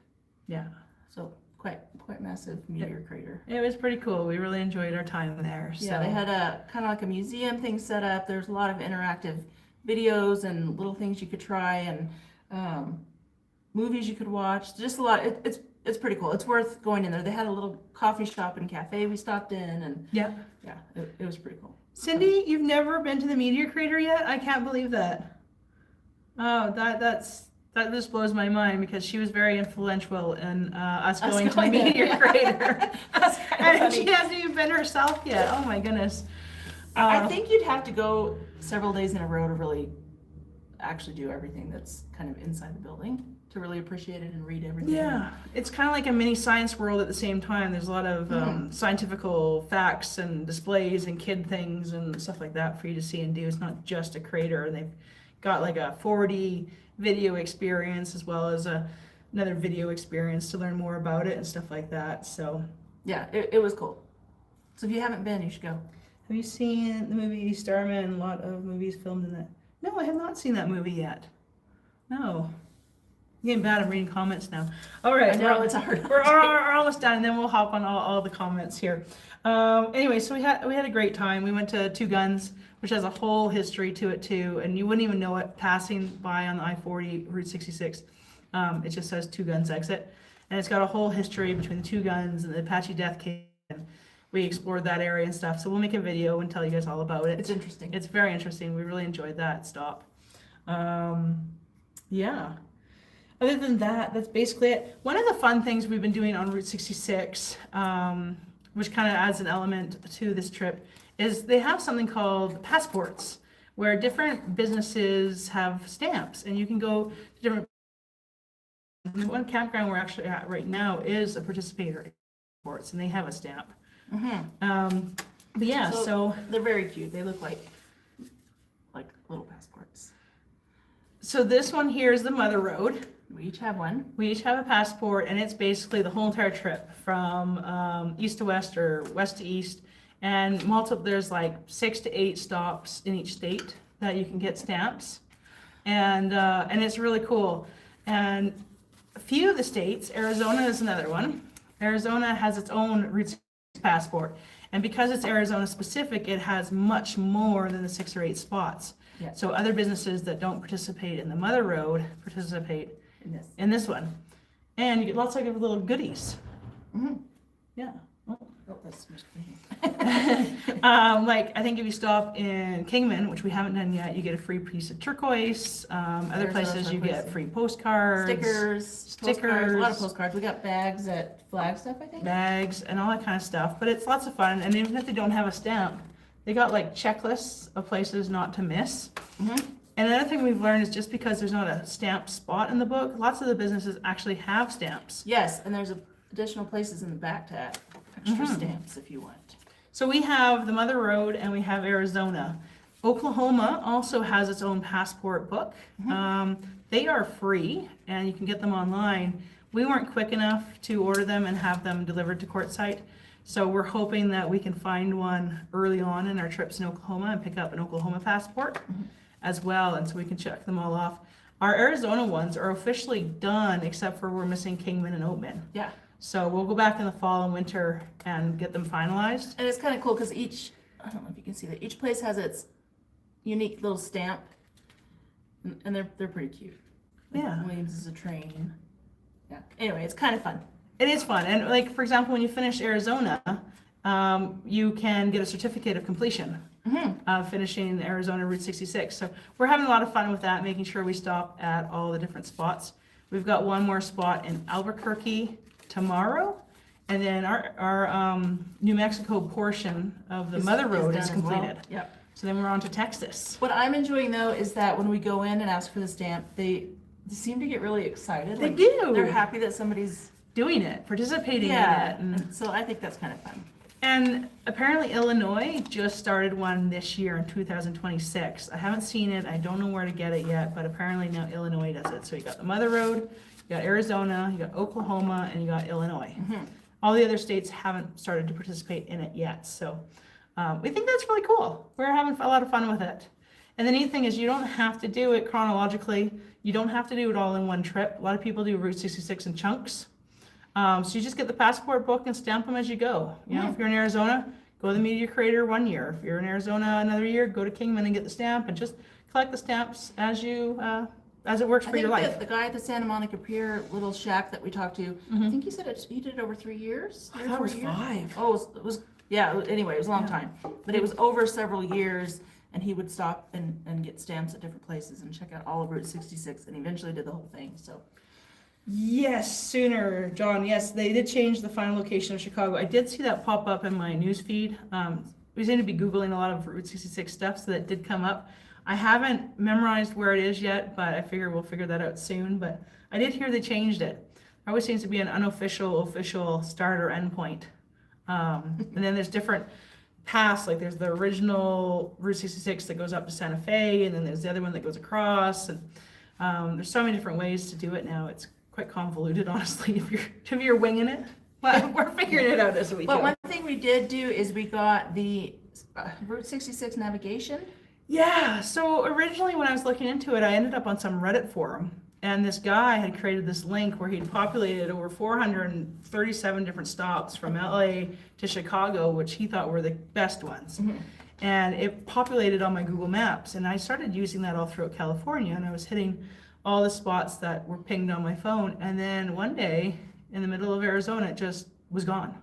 Yeah, So quite massive meteor crater. it was pretty cool. We really enjoyed our time there. So. Yeah, they had a kind of like a museum thing set up. There's a lot of interactive videos and little things you could try, and movies you could watch. Just a lot. It's pretty cool. It's worth going in there. They had a little coffee shop and cafe we stopped in, and Yeah. yeah, it was pretty cool. Cindy, you've never been to the Meteor Crater yet? I can't believe that. Oh, that just blows my mind because she was very influential in us going to the going there. Meteor Crater. That's kind of And she funny. hasn't even been herself yet. Oh my goodness. I think you'd have to go several days in a row to really actually do everything that's kind of inside the building, to really appreciate it and read everything. Yeah, it's kind of like a mini science world at the same time. There's a lot of scientifical facts and displays and kid things and stuff like that for you to see and do. It's not just a crater. And they've got like a 4D video experience as well as another video experience to learn more about it and stuff like that. So Yeah, it was cool. So if you haven't been, you should go. have you seen the movie Starman? A lot of movies filmed in that. No, I have not seen that movie yet. No. I'm getting bad. I'm reading comments now. All right. I know, it's hard. We're almost done, and then we'll hop on all the comments here. Anyway, so we had a great time. We went to Two Guns, which has a whole history to it too, and you wouldn't even know it passing by on the I-40 Route 66. It just says Two Guns exit, and it's got a whole history between the Two Guns and the Apache Death Cave. We explored that area and stuff, so we'll make a video and tell you guys all about it. It's interesting. It's very interesting. We really enjoyed that stop. Yeah. Other than that, that's basically it. One of the fun things we've been doing on Route 66, which kind of adds an element to this trip, is they have something called passports, where different businesses have stamps, and you can go to different. One campground we're actually at right now is a participator in passports, and they have a stamp. But yeah, so they're very cute. They look like little passports. So this one here is the Mother Road. We each have one. We each have a passport, and it's basically the whole entire trip from east to west or west to east, and there's like 6 to 8 stops in each state that you can get stamps, and it's really cool. And a few of the states, Arizona is another one. Arizona has its own Route 66 passport, and because it's Arizona specific, it has much more than the 6 or 8 spots. Yeah. So other businesses that don't participate in the Mother Road participate in this one, and you get lots of little goodies. Yeah. Oh, that's Like I think if you stop in Kingman, which we haven't done yet, you get a free piece of turquoise. Other places you get free postcards, stickers, postcards, a lot of postcards. We got bags at Flagstaff, I think. Bags and all that kind of stuff. But it's lots of fun, and even if they don't have a stamp, they got like checklists of places not to miss. And another thing we've learned is just because there's not a stamped spot in the book, lots of the businesses actually have stamps. Yes, and there's additional places in the back to add extra stamps if you want. So we have the Mother Road and we have Arizona. Oklahoma also has its own passport book. They are free and you can get them online. We weren't quick enough to order them and have them delivered to Quartzsite. So we're hoping that we can find one early on in our trips in Oklahoma and pick up an Oklahoma passport as well, and so we can check them all off. Our Arizona ones are officially done, except for we're missing Kingman and Oatman. Yeah. So we'll go back in the fall and winter and get them finalized. And it's kind of cool because I don't know if you can see that, each place has its unique little stamp, and they're pretty cute. Like Yeah. Williams is a train. Yeah. Anyway, it's kind of fun. It is fun, and like for example, when you finish Arizona, you can get a certificate of completion of finishing Arizona Route 66. So we're having a lot of fun with that, making sure we stop at all the different spots. We've got one more spot in Albuquerque tomorrow, and then our New Mexico portion of the Mother Road is completed. Yep. So then we're on to Texas. What I'm enjoying though is that when we go in and ask for the stamp, they seem to get really excited. They do. They're happy that somebody's Doing it, participating in it. And so I think that's kind of fun. And apparently Illinois just started one this year in 2026. I haven't seen it, I don't know where to get it yet, but apparently now Illinois does it. So you got the Mother Road, you got Arizona, you got Oklahoma, and you got Illinois. All the other states haven't started to participate in it yet. So we think that's really cool. We're having a lot of fun with it. And the neat thing is you don't have to do it chronologically. You don't have to do it all in one trip. A lot of people do Route 66 in chunks. So you just get the passport book and stamp them as you go. You know, if you're in Arizona, go to the Media Creator 1 year. If you're in Arizona another year, go to Kingman and get the stamp, and just collect the stamps as you as it works for your life. The guy at the Santa Monica Pier little shack that we talked to, I think he said he did it over 3 years. I thought it was 5. Oh, it was anyway, it was a long time. But it was over several years, and he would stop and get stamps at different places and check out all of Route 66, and eventually did the whole thing. So. Yes, sooner, John. Yes, they did change the final location of Chicago. I did see that pop up in my news feed. we seem to be Googling a lot of Route 66 stuff, so that did come up. I haven't memorized where it is yet, but I figure we'll figure that out soon. But I did hear they changed it. There always seems to be an unofficial, official start or end point. And then there's different paths, like there's the original Route 66 that goes up to Santa Fe, and then there's the other one that goes across. And there's so many different ways to do it now. It's quite convoluted, honestly, if you're winging it. But we're figuring it out as we go. But one thing we did do is we got the Route 66 navigation. Yeah, so originally when I was looking into it, I ended up on some Reddit forum, and this guy had created this link where he'd populated over 437 different stops from LA to Chicago, which he thought were the best ones. Mm-hmm. And it populated on my Google Maps, and I started using that all throughout California, and I was hitting all the spots that were pinged on my phone. And then one day in the middle of Arizona, it just was gone.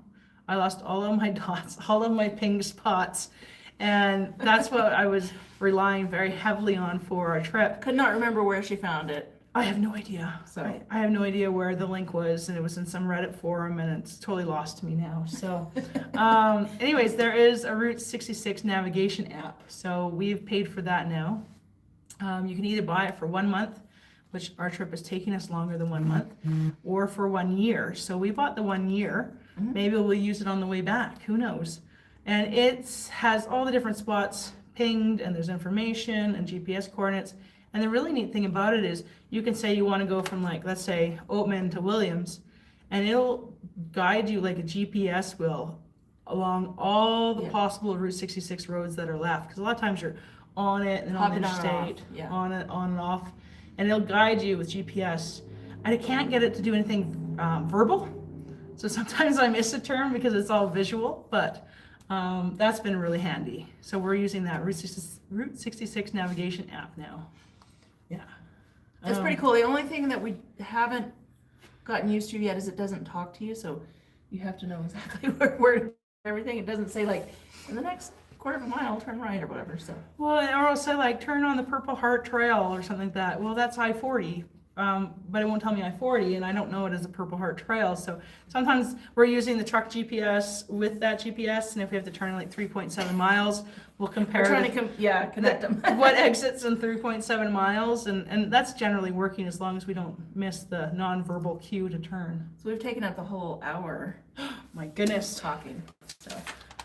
I lost all of my dots, all of my pinged spots. And that's what I was relying very heavily on for our trip. Could not remember where she found it. I have no idea. So I have no idea where the link was, and it was in some Reddit forum, and it's totally lost to me now. So anyways, there is a Route 66 navigation app. So we've paid for that now. You can either buy it for 1 month, which our trip is taking us longer than 1 month, or for 1 year. So we bought the 1 year. Maybe we'll use it on the way back. Who knows? And it has all the different spots pinged, and there's information and GPS coordinates. And the really neat thing about it is you can say you want to go from, like, let's say Oatman to Williams, and it'll guide you like a GPS will along all the possible Route 66 roads that are left. Because a lot of times you're on it and on the interstate, on it, on and off, and it'll guide you with GPS. And I can't get it to do anything verbal, so sometimes I miss a turn because it's all visual, but that's been really handy. So we're using that Route 66 navigation app now. Yeah. It's pretty cool. The only thing that we haven't gotten used to yet is it doesn't talk to you, so you have to know exactly where everything. It doesn't say, like, in the next quarter of a mile, turn right or whatever. So. Well, or it'll say, like, turn on the Purple Heart Trail or something like that. Well, that's I-40. But it won't tell me I-40, and I don't know it as a Purple Heart Trail. So sometimes we're using the truck GPS with that GPS, and if we have to turn like 3.7 miles, we'll compare connect them. what exits in 3.7 miles, and that's generally working as long as we don't miss the nonverbal cue to turn. So we've taken up the whole hour. My goodness. Talking. So.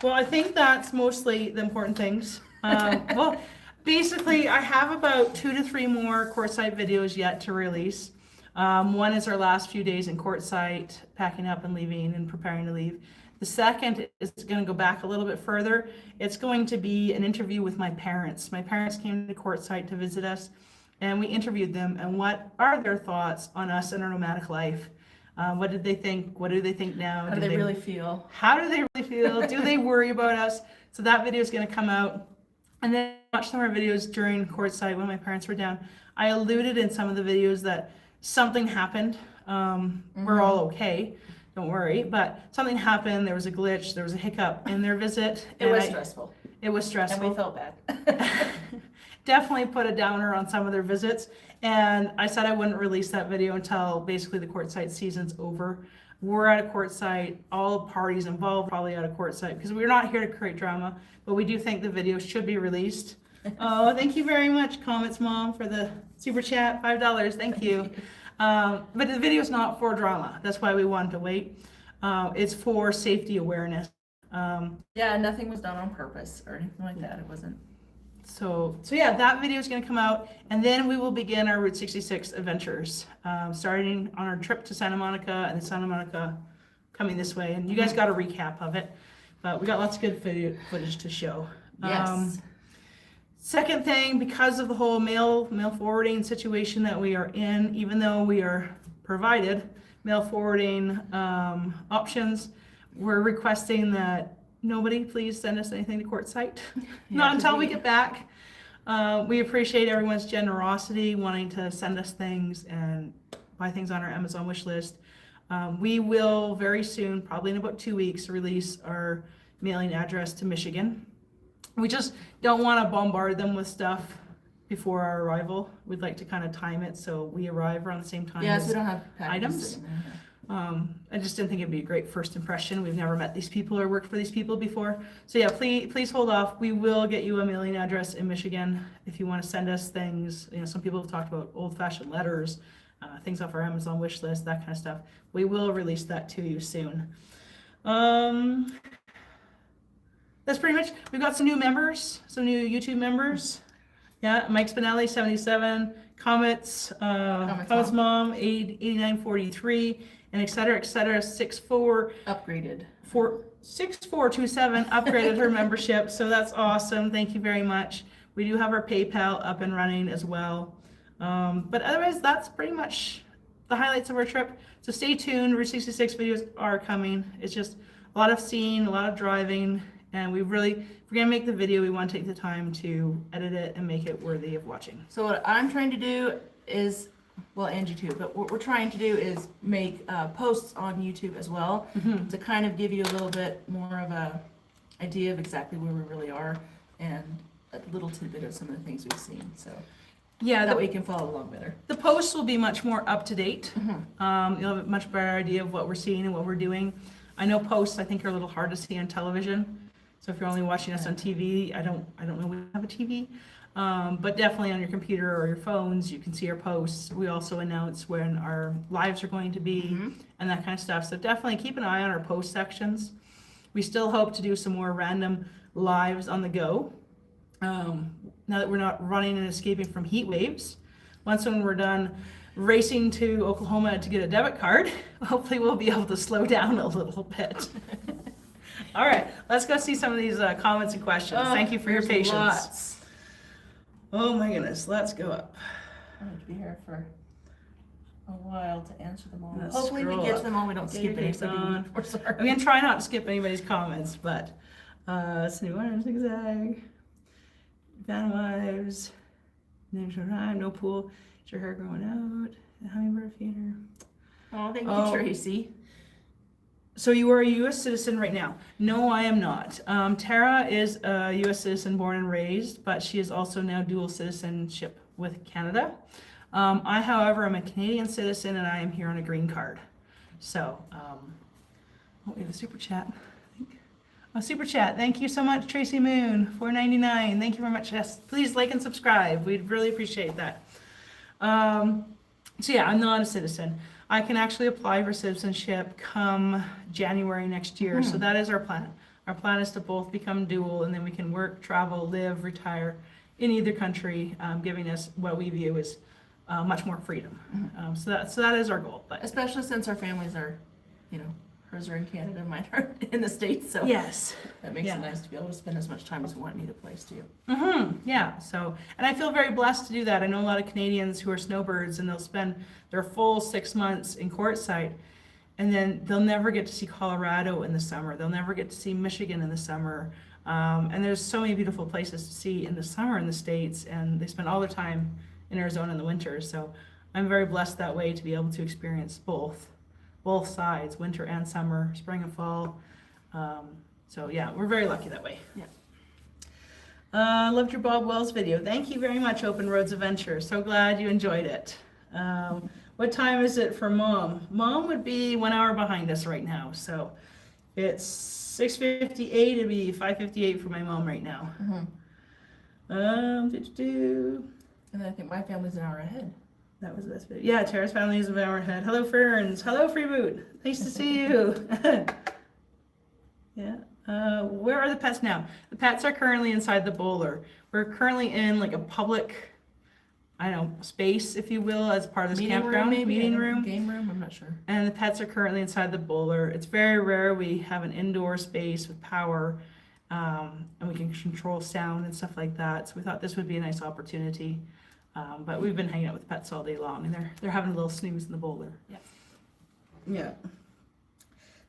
Well, I think that's mostly the important things. Well. Basically, I have about 2 to 3 more Quartzsite videos yet to release. One is our last few days in Quartzsite, packing up and leaving and preparing to leave. The second is going to go back a little bit further. It's going to be an interview with my parents. My parents came to Quartzsite to visit us, and we interviewed them, and what are their thoughts on us and our nomadic life. What did they think? What do they think now? How do they really feel? How do they really feel? Do they worry about us? So that video is going to come out. And then I watched some of our videos during Quartzsite when my parents were down. I alluded in some of the videos that something happened. We're all okay, don't worry. But something happened, there was a glitch, there was a hiccup in their visit. It was stressful. It was stressful. And we felt bad. Definitely put a downer on some of their visits. And I said I wouldn't release that video until basically the Quartzsite season's over. We're at a Quartzsite, all parties involved probably at a Quartzsite, because we're not here to create drama, but we do think the video should be released. Oh, thank you very much, Comets Mom, for the super chat, $5, thank you. But the video's not for drama, that's why we wanted to wait. It's for safety awareness. Yeah, nothing was done on purpose or anything like that, it wasn't. So yeah, that video is going to come out, and then we will begin our Route 66 adventures, starting on our trip to Santa Monica, and then Santa Monica coming this way. And you guys got a recap of it, but we got lots of good video footage to show. Yes. Second thing, because of the whole mail forwarding situation that we are in, even though we are provided mail forwarding options, we're requesting that nobody please send us anything to Quartzsite. Not until we get back. We appreciate everyone's generosity, wanting to send us things and buy things on our Amazon wish list. We will very soon, probably in about 2 weeks, release our mailing address to Michigan. We just don't want to bombard them with stuff before our arrival. We'd like to kind of time it so we arrive around the same time Yes, as we don't have items. I just didn't think it'd be a great first impression. We've never met these people or worked for these people before. So yeah, please hold off. We will get you a mailing address in Michigan if you want to send us things. You know, some people have talked about old-fashioned letters, things off our Amazon wish list, that kind of stuff. We will release that to you soon. That's pretty much, we've got some new members, some new YouTube members. Yeah, Mike Spinelli, 77, Comets Mom, 8943, and et cetera, 64. Upgraded. 6427 upgraded her membership, so that's awesome. Thank you very much. We do have our PayPal up and running as well. But otherwise, that's pretty much the highlights of our trip. So stay tuned. Route 66 videos are coming. It's just a lot of seeing, a lot of driving, and if we're gonna make the video, we want to take the time to edit it and make it worthy of watching. So what I'm trying to do is, well, Angie too, but what we're trying to do is make posts on YouTube as well, to kind of give you a little bit more of a idea of exactly where we really are and a little tidbit of some of the things we've seen. So yeah, that way you can follow along better. The posts will be much more up to date. You'll have a much better idea of what we're seeing and what we're doing. I know posts I think are a little hard to see on television. So if you're only watching us on TV, I don't know we have a TV, but definitely on your computer or your phones, you can see our posts. We also announce when our lives are going to be and that kind of stuff. So definitely keep an eye on our post sections. We still hope to do some more random lives on the go. Now that we're not running and escaping from heat waves. Once when we're done racing to Oklahoma to get a debit card, hopefully we'll be able to slow down a little bit. All right, let's go see some of these comments and questions. Thank you for your patience. Lots. Oh my goodness, let's go up. I have to be here for a while to answer them all. Let's Hopefully we scroll get up. to them all. We don't skip any. So we're sorry. I'm gonna try not to skip anybody's comments, but let's see. One zigzag, van wives, names your rhyme, no pool. Is your hair growing out? The hummingbird feeder. Oh, thank you, Tracy. So you are a U.S. citizen right now? No, I am not. Tara is a U.S. citizen born and raised, but she is also now dual citizenship with Canada. I, however, am a Canadian citizen and I am here on a green card. So, we have a super chat. A super chat. Thank you so much, Tracy Moon, $4.99. Thank you very much. Yes, please like and subscribe. We'd really appreciate that. So yeah, I'm not a citizen. I can actually apply for citizenship come January next year. So that is our plan. Our plan is to both become dual and then we can work, travel, live, retire in either country, giving us what we view as much more freedom. So that is our goal. But especially since our families are, hers are in Canada, mine are in the States. So yes, that makes it nice to be able to spend as much time as we want in either place too. Yeah. So, and I feel very blessed to do that. I know a lot of Canadians who are snowbirds and they'll spend their full 6 months in Quartzsite and then they'll never get to see Colorado in the summer. They'll never get to see Michigan in the summer. And there's so many beautiful places to see in the summer in the States and they spend all their time in Arizona in the winter. So I'm very blessed that way to be able to experience both sides, winter and summer, spring and fall. So yeah, we're very lucky that way. Yeah. Loved your Bob Wells video. Thank you very much, Open Roads Adventure. So glad you enjoyed it. What time is it for Mom? Mom would be 1 hour behind us right now. So it's 6:58. It'd be 5:58 for my mom right now. And then I think my family's an hour ahead. That was the best video. Yeah, Tara's family is an hour ahead. Hello, Ferns. Hello, Freeboot. Nice to see you. Yeah. Where are the pets now? The pets are currently inside the boler. We're currently in like a public, space, if you will, as part of this campground. Meeting room. Game room, I'm not sure. And the pets are currently inside the boler. It's very rare we have an indoor space with power, and we can control sound and stuff like that. So we thought this would be a nice opportunity. But we've been hanging out with the pets all day long, and they're having a little snooze in the boulder. Yeah.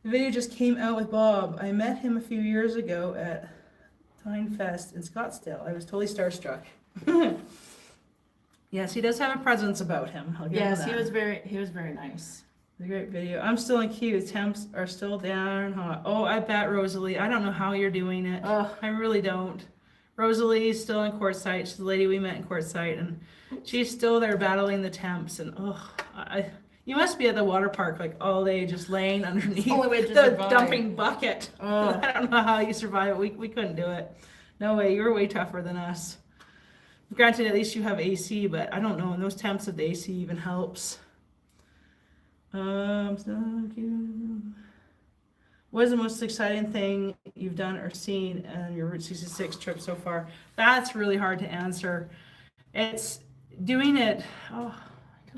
The video just came out with Bob. I met him a few years ago at Tyne Fest in Scottsdale. I was totally starstruck. Yes, he does have a presence about him. I'll give him that. He was very nice. It's a great video. I'm still in queue. Temps are still down and hot. Oh, I bet, Rosalie. I don't know how you're doing it. I really don't. Rosalie is still in Quartzsite. She's the lady we met in Quartzsite, and she's still there battling the temps. And You must be at the water park like all day, just laying underneath only way to the survive. dumping bucket. Oh. I don't know how you survive it. We couldn't do it. No way. You're way tougher than us. Granted, at least you have AC, but I don't know. In those temps, if the AC even helps. What is the most exciting thing you've done or seen on your Route 66 trip so far? That's really hard to answer. It's doing it. Oh,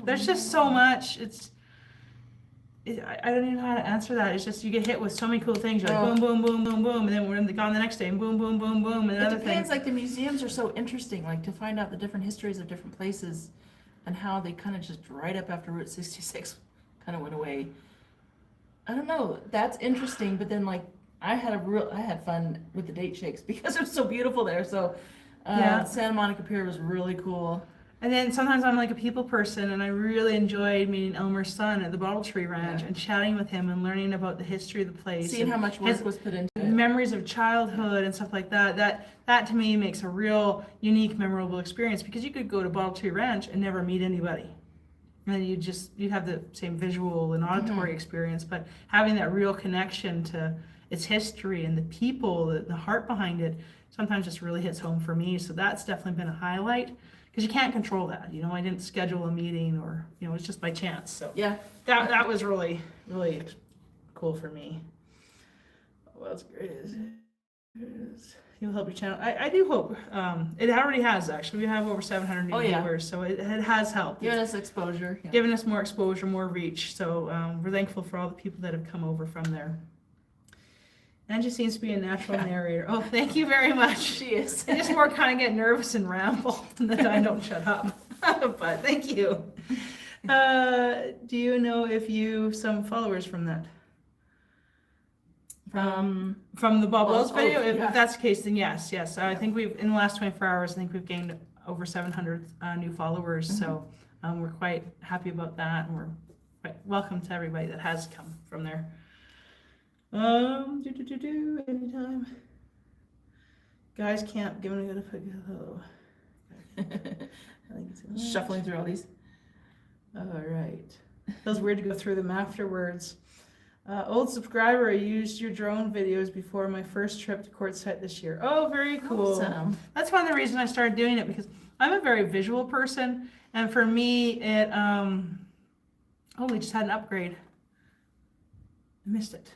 there's just so much. I don't even know how to answer that. It's just you get hit with so many cool things. You're like boom, boom, boom, boom, boom, and then we're gone the next day, and boom, boom, boom, boom, and another It thing. depends. Like the museums are so interesting. Like to find out the different histories of different places, and how they kind of just right up after Route 66 kind of went away. I don't know. That's interesting. But then like I had fun with the date shakes because it was so beautiful there. So Santa Monica Pier was really cool. And then sometimes I'm like a people person, and I really enjoyed meeting Elmer's son at the Bottle Tree Ranch and chatting with him and learning about the history of the place. Seeing how much work was put into it. Memories of childhood and stuff like that. That to me makes a real unique, memorable experience, because you could go to Bottle Tree Ranch and never meet anybody. And you have the same visual and auditory experience, but having that real connection to its history and the people, the heart behind it, sometimes just really hits home for me. So that's definitely been a highlight. Because you can't control that, I didn't schedule a meeting, or it's just by chance. So yeah, that was really, really cool for me. What else great is you'll help your channel. I do hope it already has. Actually, we have over 700 new viewers, so it has helped. Giving us exposure, giving us more exposure, more reach. So we're thankful for all the people that have come over from there. Angie seems to be a natural narrator. Oh, thank you very much. She is. I just more kind of get nervous and ramble, and then I don't shut up. But thank you. Do you know if you some followers from that? From the Bob Wells video? If that's the case, then yes. I think in the last 24 hours, I think we've gained over 700 new followers. So we're quite happy about that, and we're quite welcome to everybody that has come from there. Anytime. Guys camp, giving it a hello. I think it's shuffling through all these. All right. Feels weird to go through them afterwards. Old subscriber, I used your drone videos before my first trip to Quartzsite this year. Oh, very cool. Awesome. That's one of the reasons I started doing it, because I'm a very visual person, and for me, it we just had an upgrade. I missed it.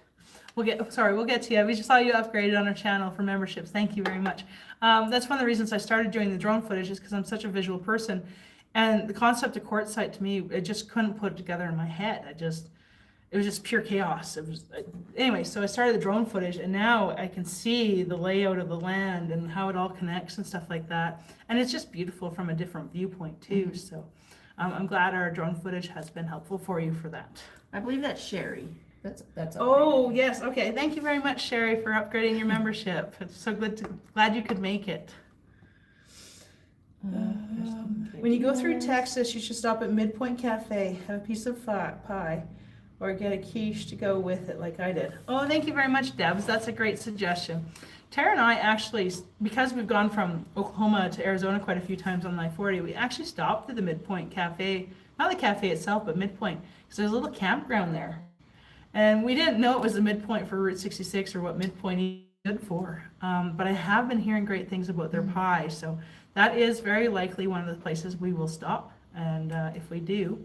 We'll get to you. We just saw you upgraded on our channel for memberships. Thank you very much. That's one of the reasons I started doing the drone footage, is because I'm such a visual person, and the concept of Quartzsite to me, I just couldn't put it together in my head. It was just pure chaos. Anyway, so I started the drone footage, and now I can see the layout of the land and how it all connects and stuff like that. And it's just beautiful from a different viewpoint too. So I'm glad our drone footage has been helpful for you for that. I believe that's Sherry. That's Oh, yes. Okay. Thank you very much, Sherry, for upgrading your membership. It's so glad you could make it. When you go through Texas, you should stop at Midpoint Cafe, have a piece of pie, or get a quiche to go with it, like I did. Oh, thank you very much, Debs. That's a great suggestion. Tara and I actually, because we've gone from Oklahoma to Arizona quite a few times on I-40, we actually stopped at the Midpoint Cafe, not the cafe itself, but Midpoint, because there's a little campground there. And we didn't know it was the midpoint for Route 66 or what Midpoint stood for. But I have been hearing great things about their pie. So that is very likely one of the places we will stop. And if we do,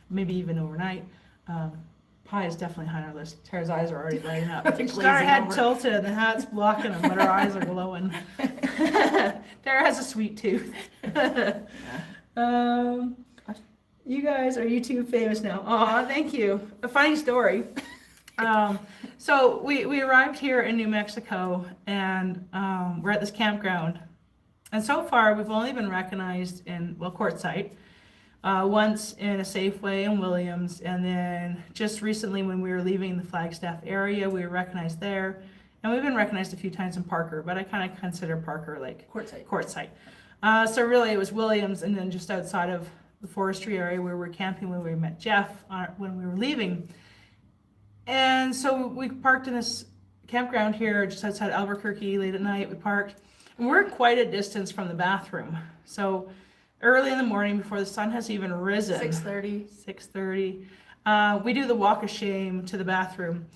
maybe even overnight, pie is definitely high on our list. Tara's eyes are already lighting up. She's got her head tilted and the hat's blocking them, but her eyes are glowing. Tara has a sweet tooth. You guys are YouTube famous now. Aw, thank you. A funny story. So we arrived here in New Mexico, and we're at this campground. And so far, we've only been recognized in, Quartzsite, once in a Safeway in Williams, and then just recently when we were leaving the Flagstaff area, we were recognized there. And we've been recognized a few times in Parker, but I kind of consider Parker like Quartzsite. So really, it was Williams, and then just outside of the forestry area where we were camping when we met Jeff when we were leaving. And so we parked in this campground here just outside Albuquerque late at night. We parked, and we're quite a distance from the bathroom. So early in the morning, before the sun has even risen, 6:30. 6:30, We do the walk of shame to the bathroom.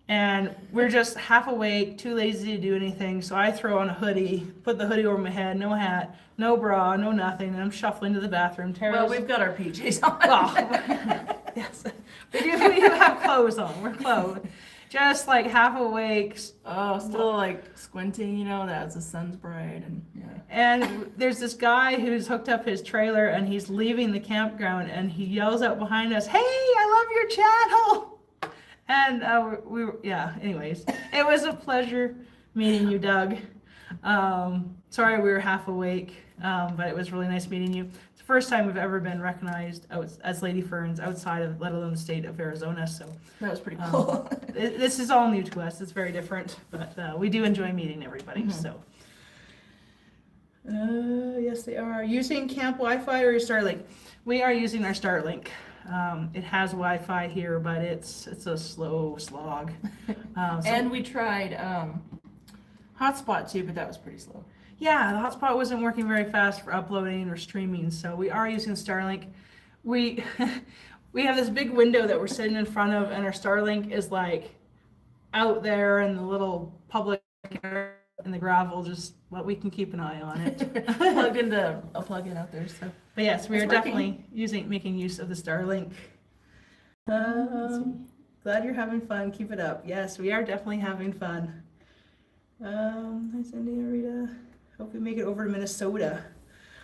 And we're just half awake, too lazy to do anything. So I throw on a hoodie, put the hoodie over my head, no hat, no bra, no nothing. And I'm shuffling to the bathroom. Well, we've got our PJs on. Well, yes, we do have clothes on. We're clothed. Just like half awake. Oh, still like squinting, you know, that's the sun's bright and yeah. And there's this guy who's hooked up his trailer and he's leaving the campground and he yells out behind us, "Hey, I love your channel." And anyways, it was a pleasure meeting you, Doug. Sorry we were half awake, but it was really nice meeting you. It's the first time we've ever been recognized as Lady Ferns outside of, let alone the state of Arizona. So that was pretty cool. This is all new to us. It's very different, but we do enjoy meeting everybody. Mm-hmm. So, yes, they are using camp Wi-Fi or your Starlink. We are using our Starlink. It has Wi-Fi here, but it's a slow slog. And we tried hotspot too, but that was pretty slow. Yeah, the hotspot wasn't working very fast for uploading or streaming, so we are using Starlink. We we have this big window that we're sitting in front of, and our Starlink is like out there in the little public area in the gravel, just what we can keep an eye on it. Plugged into a plug-in out there, so. But yes, we are definitely making use of the Starlink. Glad you're having fun. Keep it up. Yes, we are definitely having fun. Hi Cindy, Rita. Hope we make it over to Minnesota.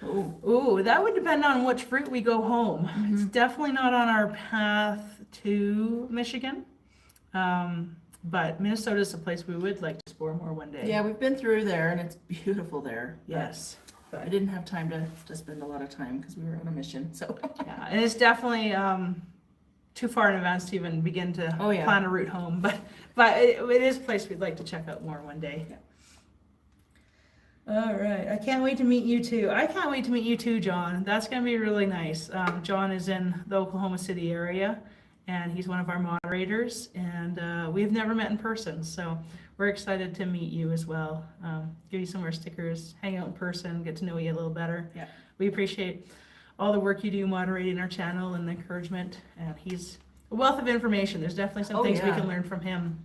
Ooh, that would depend on which route we go home. Mm-hmm. It's definitely not on our path to Michigan. But Minnesota is a place we would like to explore more one day. Yeah, we've been through there and it's beautiful there. Yes. But I didn't have time to spend a lot of time because we were on a mission, so. Yeah, and it's definitely too far in advance to even begin to plan a route home. But it is a place we'd like to check out more one day. Yeah. All right, I can't wait to meet you too. I can't wait to meet you too, John. That's going to be really nice. John is in the Oklahoma City area, and he's one of our moderators, and we've never met in person, so we're excited to meet you as well. Give you some more stickers, hang out in person, get to know you a little better. Yeah, we appreciate all the work you do moderating our channel and the encouragement, and he's a wealth of information. There's definitely some things we can learn from him.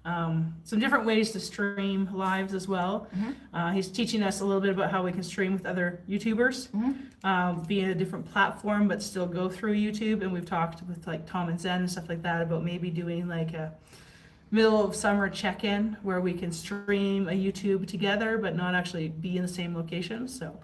Some different ways to stream lives as well. Mm-hmm. He's teaching us a little bit about how we can stream with other YouTubers, be in a different platform, but still go through YouTube. And we've talked with like Tom and Zen and stuff like that about maybe doing like a middle of summer check-in where we can stream a YouTube together, but not actually be in the same location. So,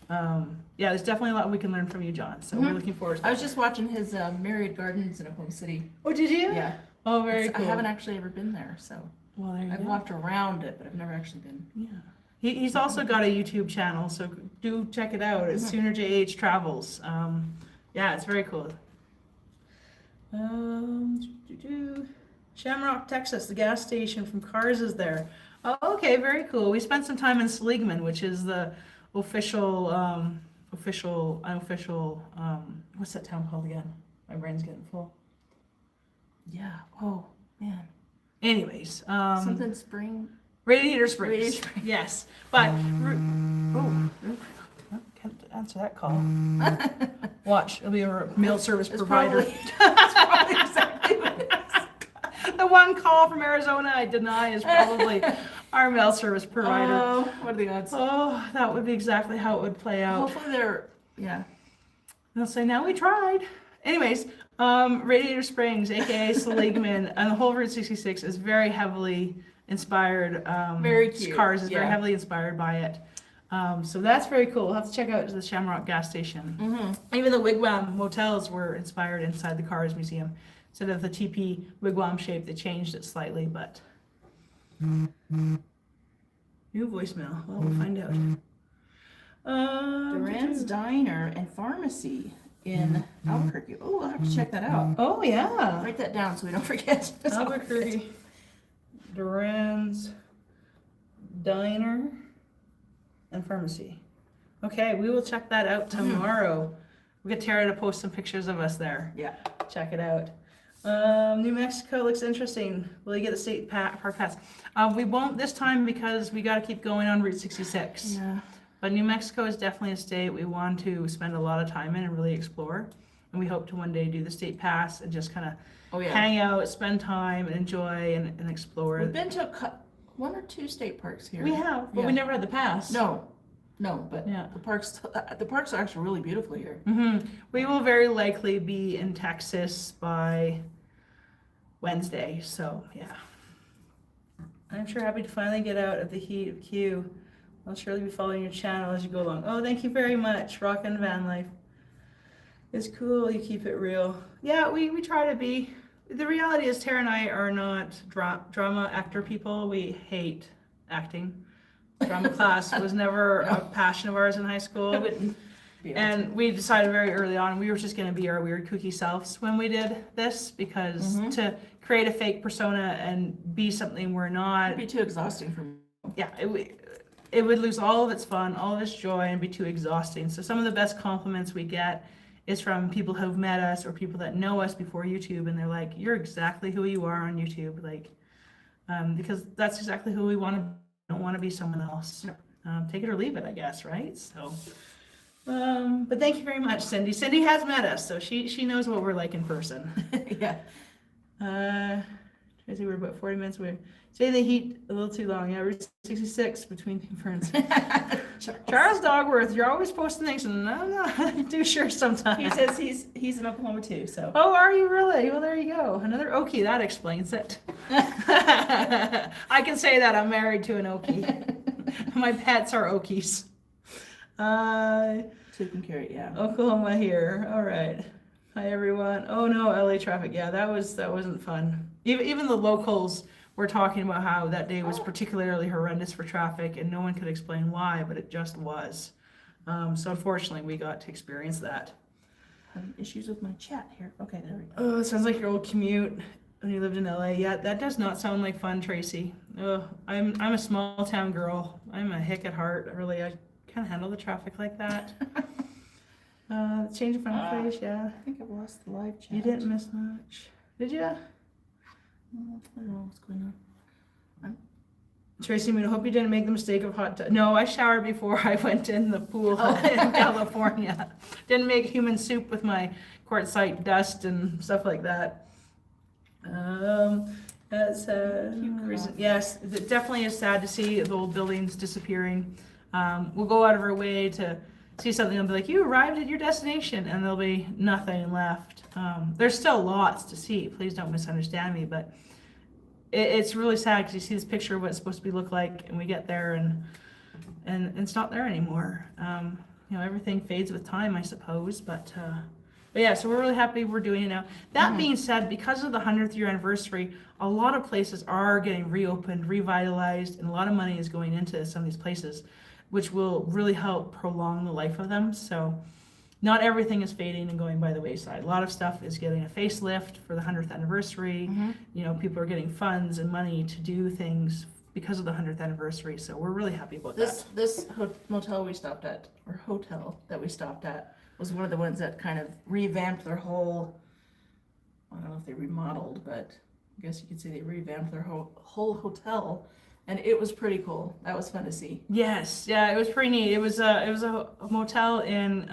yeah, there's definitely a lot we can learn from you, John. So we're looking forward to that. I was just watching his Myriad Gardens in Oklahoma City. Oh, did you? Yeah. Oh, very cool. I haven't actually ever been there, so. Well, there you I've go. walked around it, but I've never actually been. Yeah. He's also got a YouTube channel, so do check it out. It's Sooner JH Travels. Yeah, it's very cool. Shamrock, Texas, the gas station from Cars is there. Oh, okay, very cool. We spent some time in Seligman, which is the unofficial, what's that town called again? My brain's getting full. Yeah. Oh, man. Anyways, something spring. Radiator Springs. Yes, but can't answer that call. Watch, it'll be a mail service provider. It's probably exactly what it is. The one call from Arizona I deny is probably our mail service provider. Oh, what are the odds? Oh, that would be exactly how it would play out. Hopefully they're, yeah. They'll say, now we tried. Anyways, Radiator Springs, aka Seligman, and the whole Route 66 is very heavily inspired. Very cute. Cars is very heavily inspired by it. So that's very cool. We'll have to check out the Shamrock gas station. Mm-hmm. Even the Wigwam motels were inspired inside the Cars Museum. Instead of the TP Wigwam shape, they changed it slightly, but. New voicemail. Well, we'll find out. Duran's Diner and Pharmacy in Albuquerque. Oh, I'll have to check that out. Oh, yeah. Write that down so we don't forget. Albuquerque. Duran's Diner and Pharmacy. Okay, we will check that out tomorrow. We'll get Tara to post some pictures of us there. Yeah. Check it out. New Mexico looks interesting. Will you get the state park pass? We won't this time because we got to keep going on Route 66. Yeah. But New Mexico is definitely a state we want to spend a lot of time in and really explore. and we hope to one day do the state pass and just kind of Oh, yeah. hang out, spend time, and enjoy and explore. We've been to one or two state parks here. We have, but Yeah. we never had the pass. No, but Yeah. the parks are actually really beautiful here. We will very likely be in Texas by Wednesday, so yeah. I'm sure happy to finally get out of the heat of Q. I'll surely be following your channel as you go along. Oh, thank you very much. Rockin' van life. It's cool, you keep it real. Yeah, we try to be. The reality is Tara and I are not drama actor people. We hate acting. Drama class was never a passion of ours in high school. I wouldn't be able And we decided very early on we were just going to be our weird kooky selves when we did this, because to create a fake persona and be something we're not, It'd be too exhausting for me. yeah, it would lose all of its fun, all of its joy, and be too exhausting. So some of the best compliments we get is from people who've met us or people that know us before YouTube, and they're like, "You're exactly who you are on YouTube," like, because that's exactly who we want to. Don't want to be someone else. Take it or leave it, I guess, right? So, but thank you very much, Cindy. Cindy has met us, so she knows what we're like in person. Yeah. Tracy, we're about 40 minutes away. Say the heat a little too long. Yeah, we're 66 between Ferns. Charles Dogworth, you're always posting things, and I'm not too sure sometimes. He says he's in Oklahoma too, so. Oh, are you really? Well, there you go. Another Okie, that explains it. I can say that I'm married to an Okie. My pets are Okies. Taking care of, yeah. Oklahoma here. All right. Hi everyone. Oh no, LA traffic. Yeah, that wasn't fun. Even the locals were talking about how that day was particularly horrendous for traffic, and no one could explain why, but it just was. So unfortunately, we got to experience that. Having issues with my chat here. Okay, there we go. Oh, it sounds like your old commute when you lived in LA. Yeah, that does not sound like fun, Tracy. Oh, I'm a small town girl. I'm a hick at heart. Really, I can't handle the traffic like that. Change of front page, yeah. I think I've lost the live chat. You didn't miss much, did you? I don't know what's going on. Tracy, I hope you didn't make the mistake of hot tub. No, I showered before I went in the pool in California. Didn't make human soup with my quartzite dust and stuff like that. That's yes, it definitely is sad to see the old buildings disappearing. We'll go out of our way to see something and be like, you arrived at your destination, and there'll be nothing left. There's still lots to see, please don't misunderstand me, but it's really sad because you see this picture of what it's supposed to be look like, and we get there and it's not there anymore. Everything fades with time, I suppose, but yeah, so we're really happy we're doing it now. That being said, because of the 100th year anniversary, a lot of places are getting reopened, revitalized, and a lot of money is going into some of these places, which will really help prolong the life of them. So not everything is fading and going by the wayside. A lot of stuff is getting a facelift for the 100th anniversary. People are getting funds and money to do things because of the 100th anniversary. So we're really happy about that. This motel we stopped at, or hotel that we stopped at, was one of the ones that kind of revamped their whole, I don't know if they remodeled, but I guess you could say they revamped their whole hotel. And it was pretty cool. That was fun to see. Yes, yeah, it was pretty neat. It was a motel in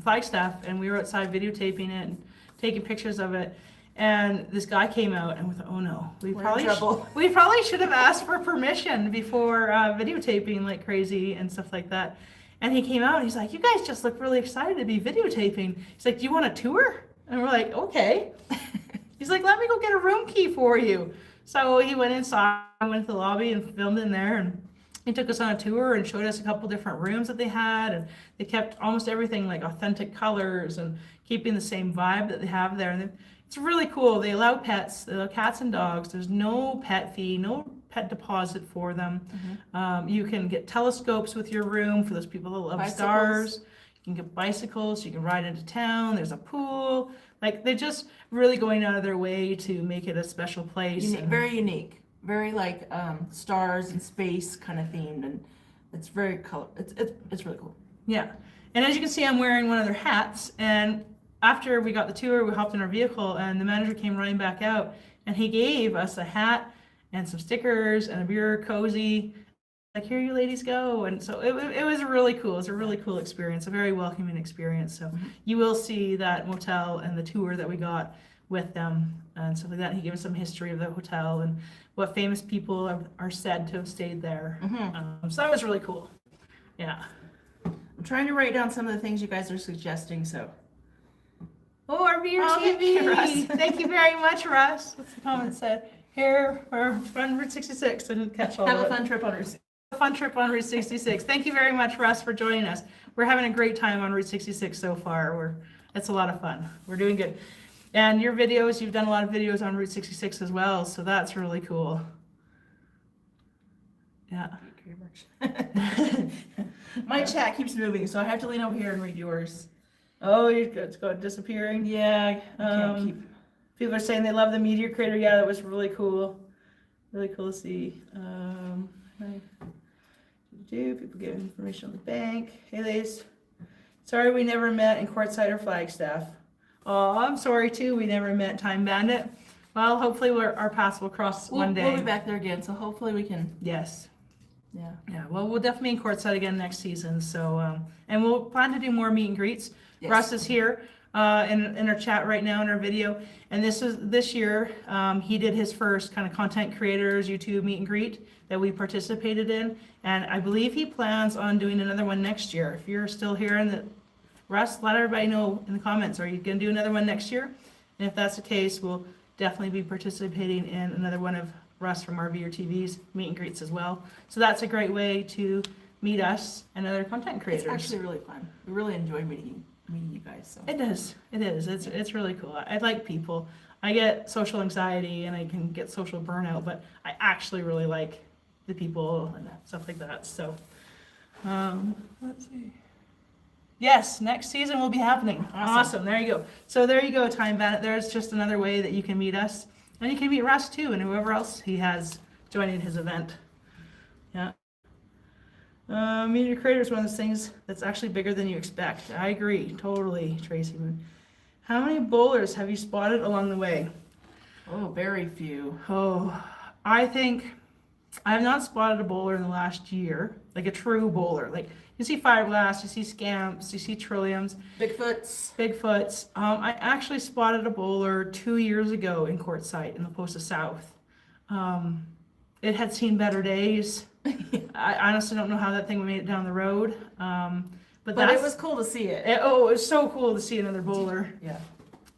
Flagstaff, and we were outside videotaping it and taking pictures of it. And this guy came out, and we thought, oh no, we probably should have asked for permission before videotaping like crazy and stuff like that. And he came out, and he's like, you guys just look really excited to be videotaping. He's like, do you want a tour? And we're like, okay. He's like, let me go get a room key for you. So he went inside, went to the lobby and filmed in there, and he took us on a tour and showed us a couple different rooms that they had, and they kept almost everything like authentic colors and keeping the same vibe that they have there. And it's really cool. They allow pets, they allow cats and dogs. There's no pet fee, no pet deposit for them. You can get telescopes with your room for those people that love stars. You can get bicycles, you can ride into town, there's a pool. Like, they're just really going out of their way to make it a special place. Very unique. Very like stars and space kind of themed, and it's very it's really cool. Yeah. And as you can see, I'm wearing one of their hats, and after we got the tour, we hopped in our vehicle, and the manager came running back out, and he gave us a hat and some stickers and a beer cozy like, here you ladies go. And so it was really cool. It was a really cool experience, a very welcoming experience. So you will see that motel and the tour that we got with them and stuff like that. He gave us some history of the hotel and what famous people are said to have stayed there. So that was really cool. Yeah. I'm trying to write down some of the things you guys are suggesting, so. Oh, our VR Thank you, Russ. TV. Thank you very much, Russ. What's the comment said? Here, we're on Route 66. I didn't catch all Have of a it. fun trip on Route. A fun trip on Route 66. Thank you very much, Russ, for joining us. We're having a great time on Route 66 so far. It's a lot of fun. We're doing good. And your videos, you've done a lot of videos on Route 66 as well, so that's really cool. Yeah. My chat keeps moving, so I have to lean over here and read yours. Oh, it's going disappearing. Yeah. Can't keep. People are saying they love the meteor crater. Yeah, that was really cool. Really cool to see. People giving information on the bank. Hey, ladies. Sorry we never met in Courtside or Flagstaff. Oh, I'm sorry too. We never met Time Bandit. Well, hopefully our paths will cross one day. We'll be back there again, so hopefully we can. Yes. Yeah. Yeah. Well, we'll definitely be in Courtside again next season. So, and we'll plan to do more meet and greets. Yes. Russ is here in our chat right now in our video, and this year he did his first kind of content creators YouTube meet and greet that we participated in, and I believe he plans on doing another one next year. If you're still here, Russ, let everybody know in the comments. Are you going to do another one next year? And if that's the case, we'll definitely be participating in another one of Russ from RV or TV's meet and greets as well. So that's a great way to meet us and other content creators. It's actually really fun. We really enjoy meeting you guys. So. It is. It's really cool. I like people. I get social anxiety and I can get social burnout, but I actually really like the people and stuff like that. So, let's see. Yes, next season will be happening. Awesome. There you go. So there you go, Time Bandit. There's just another way that you can meet us. And you can meet Russ too and whoever else he has joining his event. Yeah. Meteor crater is one of those things that's actually bigger than you expect. I agree, totally, Tracy. How many bowlers have you spotted along the way? Oh, very few. Oh, I think I have not spotted a bowler in the last year, like a true bowler. Like you see fiberglass, you see scamps, you see trilliums. Bigfoots. I actually spotted a bowler 2 years ago in Quartzsite in the Post of South. It had seen better days. I honestly don't know how that thing made it down the road. But it was cool to see it. It was so cool to see another bowler. Yeah.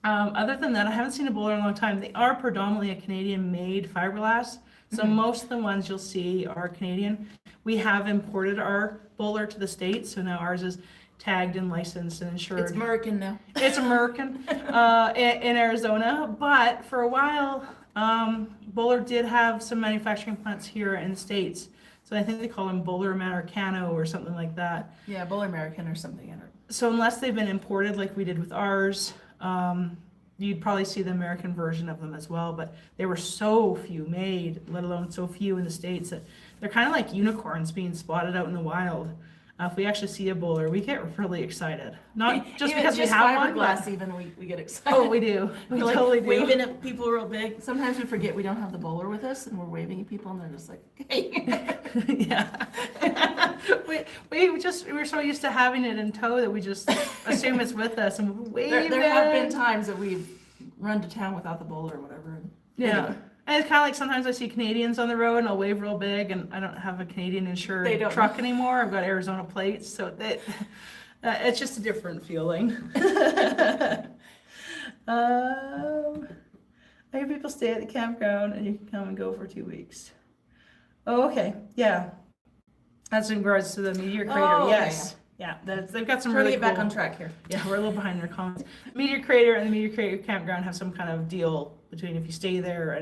Other than that, I haven't seen a bowler in a long time. They are predominantly a Canadian-made fiberglass. So most of the ones you'll see are Canadian. We have imported our bowler to the States, so now ours is tagged and licensed and insured. It's American now. It's American in Arizona, but for a while, Bowler did have some manufacturing plants here in the States. So I think they call them Bowler Americano or something like that. Yeah, Bull American or something. So unless they've been imported like we did with ours, you'd probably see the American version of them as well. But there were so few made, let alone so few in the States, that they're kind of like unicorns being spotted out in the wild. If we actually see a bowler, we get really excited. Not just because we have one. Fiberglass, even we get excited. Oh, we do. We We're totally like do. waving at people real big. Sometimes we forget we don't have the bowler with us, and we're waving at people, and they're just like, "Hey." Yeah. We're so used to having it in tow that we just assume it's with us and wave There it. have been times that we've run to town without the bowler or whatever. Yeah. Anyway. And it's kind of like sometimes I see Canadians on the road and I'll wave real big, and I don't have a Canadian insured truck anymore. I've got Arizona plates, so it's just a different feeling. I hear people stay at the campground and you can come and go for 2 weeks. Oh, okay. Yeah. That's in regards to the meteor crater. Oh, yes. Yeah. They've got some Trying really to get back cool- on track here. Yeah, we're a little behind their comments. Meteor crater and the meteor crater campground have some kind of deal between if you stay there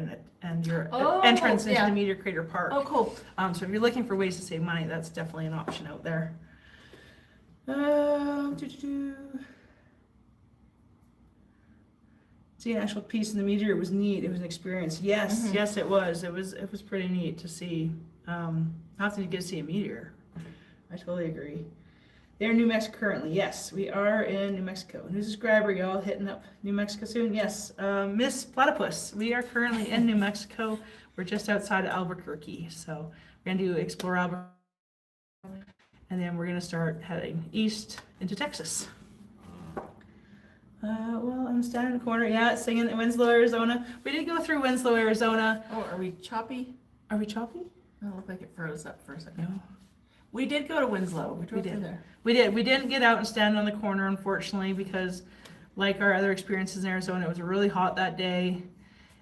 and your entrance into the meteor crater park. Oh, cool. So if you're looking for ways to save money, that's definitely an option out there. See an actual piece in the meteor was neat. It was an experience. Yes, yes, it was. It was pretty neat to see. How to get to see a meteor. I totally agree. They're in New Mexico currently. Yes, we are in New Mexico. New subscriber, y'all hitting up New Mexico soon? Yes. Miss Platypus, we are currently in New Mexico. We're just outside of Albuquerque. So we're going to do Explore Albuquerque and then we're gonna start heading east into Texas. Well, I'm standing in the corner, yeah, singing in Winslow, Arizona. We did go through Winslow, Arizona. Oh, are we choppy? Are we choppy? It looked like it froze up for a second. No. We did go to Winslow. We drove did. through there. We did. We didn't get out and stand on the corner, unfortunately, because like our other experiences in Arizona, it was really hot that day,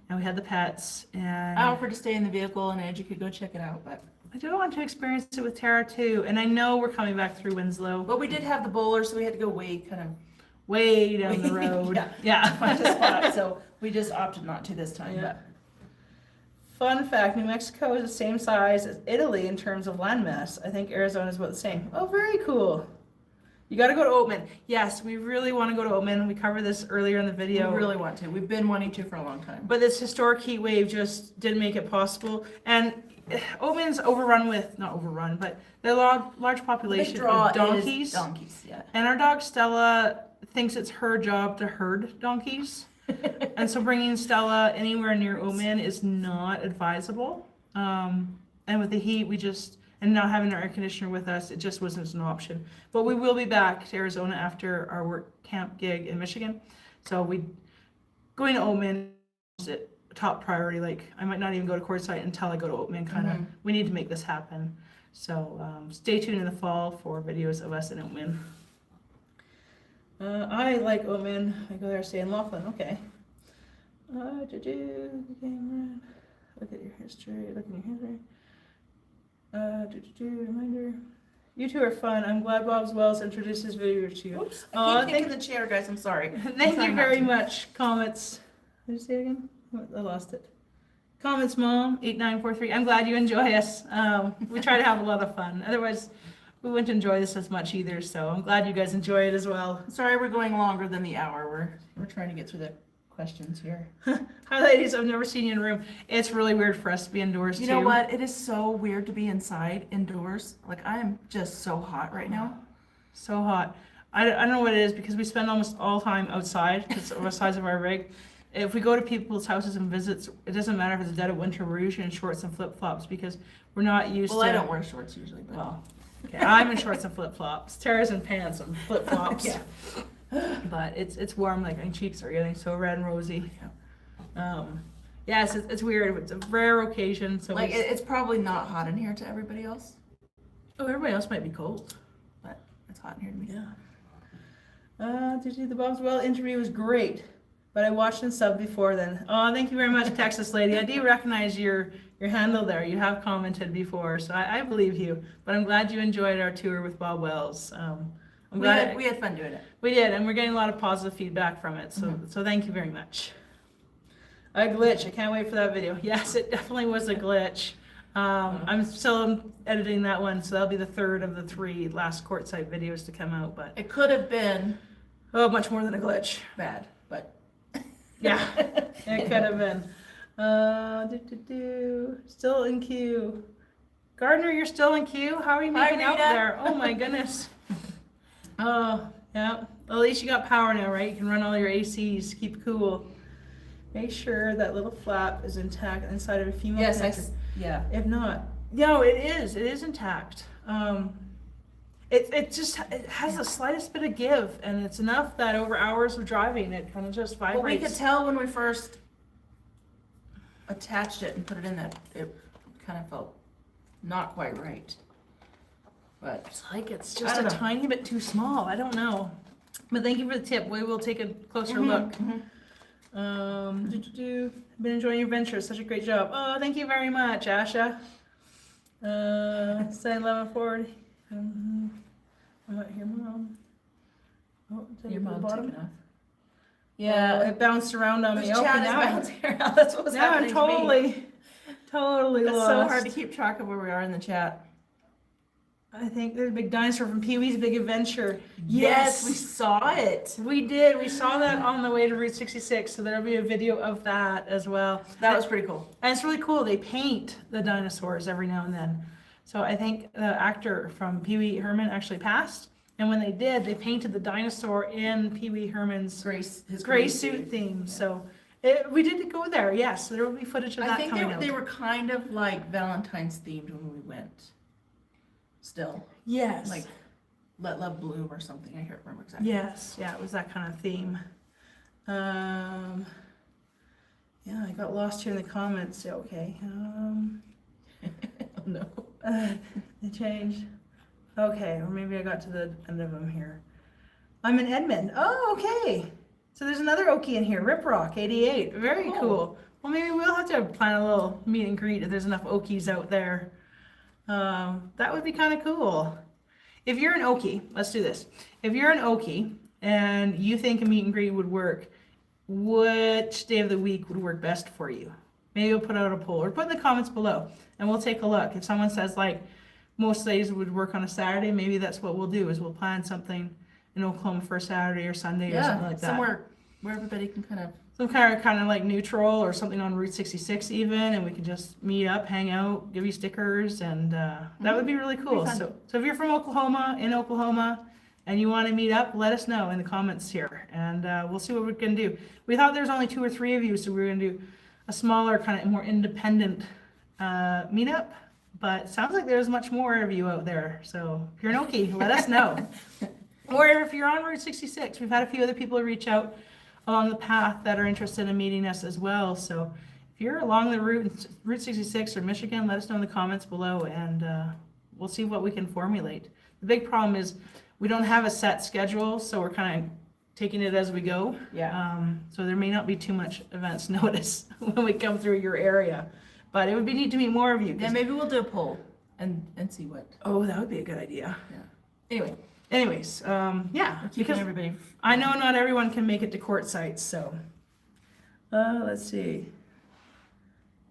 and we had the pets, and I offered to stay in the vehicle and Angie could go check it out, but I do want to experience it with Tara too. And I know we're coming back through Winslow, we did have the boler, so we had to go way down the road. yeah. Find a spot. So we just opted not to this time. Yeah. Fun fact, New Mexico is the same size as Italy in terms of landmass. I think Arizona is about the same. Oh, very cool. You got to go to Oatman. Yes, we really want to go to Oatman. We covered this earlier in the video. We really want to. We've been wanting to for a long time. But this historic heat wave just didn't make it possible. And Oatman's overrun with, not overrun, but the large population of donkeys. Donkeys, yeah. And our dog Stella thinks it's her job to herd donkeys. And so bringing Stella anywhere near Oatman is not advisable. And with the heat, and not having our air conditioner with us, it just wasn't an option. But we will be back to Arizona after our work camp gig in Michigan. So going to Oatman is a top priority. Like, I might not even go to Quartzsite until I go to Oatman, kind of. We need to make this happen. So stay tuned in the fall for videos of us in Oatman. I like Oatman. I go there, stay in Laughlin. Okay. Look at your history. Look at your history. Reminder. You two are fun. I'm glad Bob's Wells introduced his video to you. Oops, I keep kicking the chair, guys. I'm sorry. Thank you very much. Comments. Did you say it again? I lost it. Comments, Mom. 8943. I'm glad you enjoy us. We try to have a lot of fun. Otherwise, we wouldn't enjoy this as much either. So I'm glad you guys enjoy it as well. Sorry, we're going longer than the hour. We're trying to get through the questions here. Hi, ladies. I've never seen you in a room. It's really weird for us to be indoors, You know what? It is so weird to be indoors. Like, I am just so hot right now. So hot. I don't know what it is because we spend almost all time outside because of the size of our rig. If we go to people's houses and visits, it doesn't matter if it's dead of winter, we're usually in shorts and flip-flops because we're not used to... Well, I don't wear shorts usually, but... Well, okay, I'm in shorts and flip-flops. Tara's in pants and flip-flops. Yeah. But it's warm, like my cheeks are getting so red and rosy. Yes, it's weird. It's a rare occasion. So like, it's probably not hot in here to everybody else. Oh, everybody else might be cold. But it's hot in here to me. Yeah. The Bob's Well interview was great, but I watched and subbed before then. Oh, thank you very much, Texas lady. I do recognize your handle there. You have commented before, so I believe you. But I'm glad you enjoyed our tour with Bob Wells. I'm glad we had fun doing it. We did, and we're getting a lot of positive feedback from it. So thank you very much. A glitch. I can't wait for that video. Yes, it definitely was a glitch. I'm still editing that one, so that'll be the third of the 3 last Quartzsite videos to come out. But it could have been much more than a glitch. Bad, but yeah, it could have been. Still in queue. Gardner, you're still in queue. How are you making out there? Oh my goodness. Oh yeah. Well, at least you got power now, right? You can run all your ACs. Keep cool. Make sure that little flap is intact inside of a female connector. Yeah. If not, no, it is. It is intact. It has the slightest bit of give, and it's enough that over hours of driving, it kind of just vibrates. Well, we could tell when we first attached it and put it in that it kind of felt not quite right. But it's like it's just a tiny bit too small. I don't know. But thank you for the tip. We will take a closer look. Been enjoying your venture. Such a great job. Oh, thank you very much, Asha. 7:11:40. I'm not here, Mom. Oh, your mom's taking off. Yeah, it bounced around on me. Okay, now that's what was happening. Now I'm totally it's lost. so hard to keep track of where we are in the chat. I think there's a big dinosaur from Pee-wee's Big Adventure. Yes, we saw it. We did. We saw that on the way to Route 66, so there'll be a video of that as well. That was pretty cool. And it's really cool. They paint the dinosaurs every now and then. So I think the actor from Pee-wee Herman actually passed, and when they did, they painted the dinosaur in Pee-wee Herman's gray suit theme. Yeah. So we did go there. Yes, there will be footage of that coming out. I think they were kind of like Valentine's themed when we went. still, Yes. like Let Love Bloom or something. I can't remember exactly. Yes, yeah, it was that kind of theme. Yeah, I got lost here in the comments. Okay. Oh, no. They changed. Okay, or maybe I got to the end of them here. I'm in Edmond. Oh, okay. So there's another Okie in here. Rip Rock 88. Very Oh. cool. Well, maybe we'll have to plan a little meet and greet if there's enough Okies out there. That would be kind of cool. If you're an Okie, let's do this. If you're an Okie and you think a meet and greet would work, which day of the week would work best for you? Maybe we'll put out a poll or put in the comments below and we'll take a look. If someone says like most days would work on a Saturday, maybe that's what we'll do is we'll plan something in Oklahoma for Saturday or Sunday or something like that. Somewhere where everybody can kind of. Some kind of like neutral or something on Route 66 even, and we can just meet up, hang out, give you stickers, and that would be really cool. fun. So if you're from Oklahoma, in Oklahoma, and you want to meet up, let us know in the comments here, and we'll see what we can do. We thought there's only 2 or 3 of you, so we were going to do a smaller, kind of more independent meetup, but it sounds like there's much more of you out there. So if you're an Okie, let us know. Or if you're on Route 66, we've had a few other people reach out along the path that are interested in meeting us as well. So if you're along the Route 66 or Michigan, let us know in the comments below, and we'll see what we can formulate. The big problem is we don't have a set schedule, so we're kind of taking it as we go. Yeah. So there may not be too much events notice when we come through your area, but it would be neat to meet more of you. Yeah, maybe we'll do a poll and see what. Oh, that would be a good idea. Yeah. Anyways, yeah, We're keeping everybody. I know not everyone can make it to court sites, so. Let's see.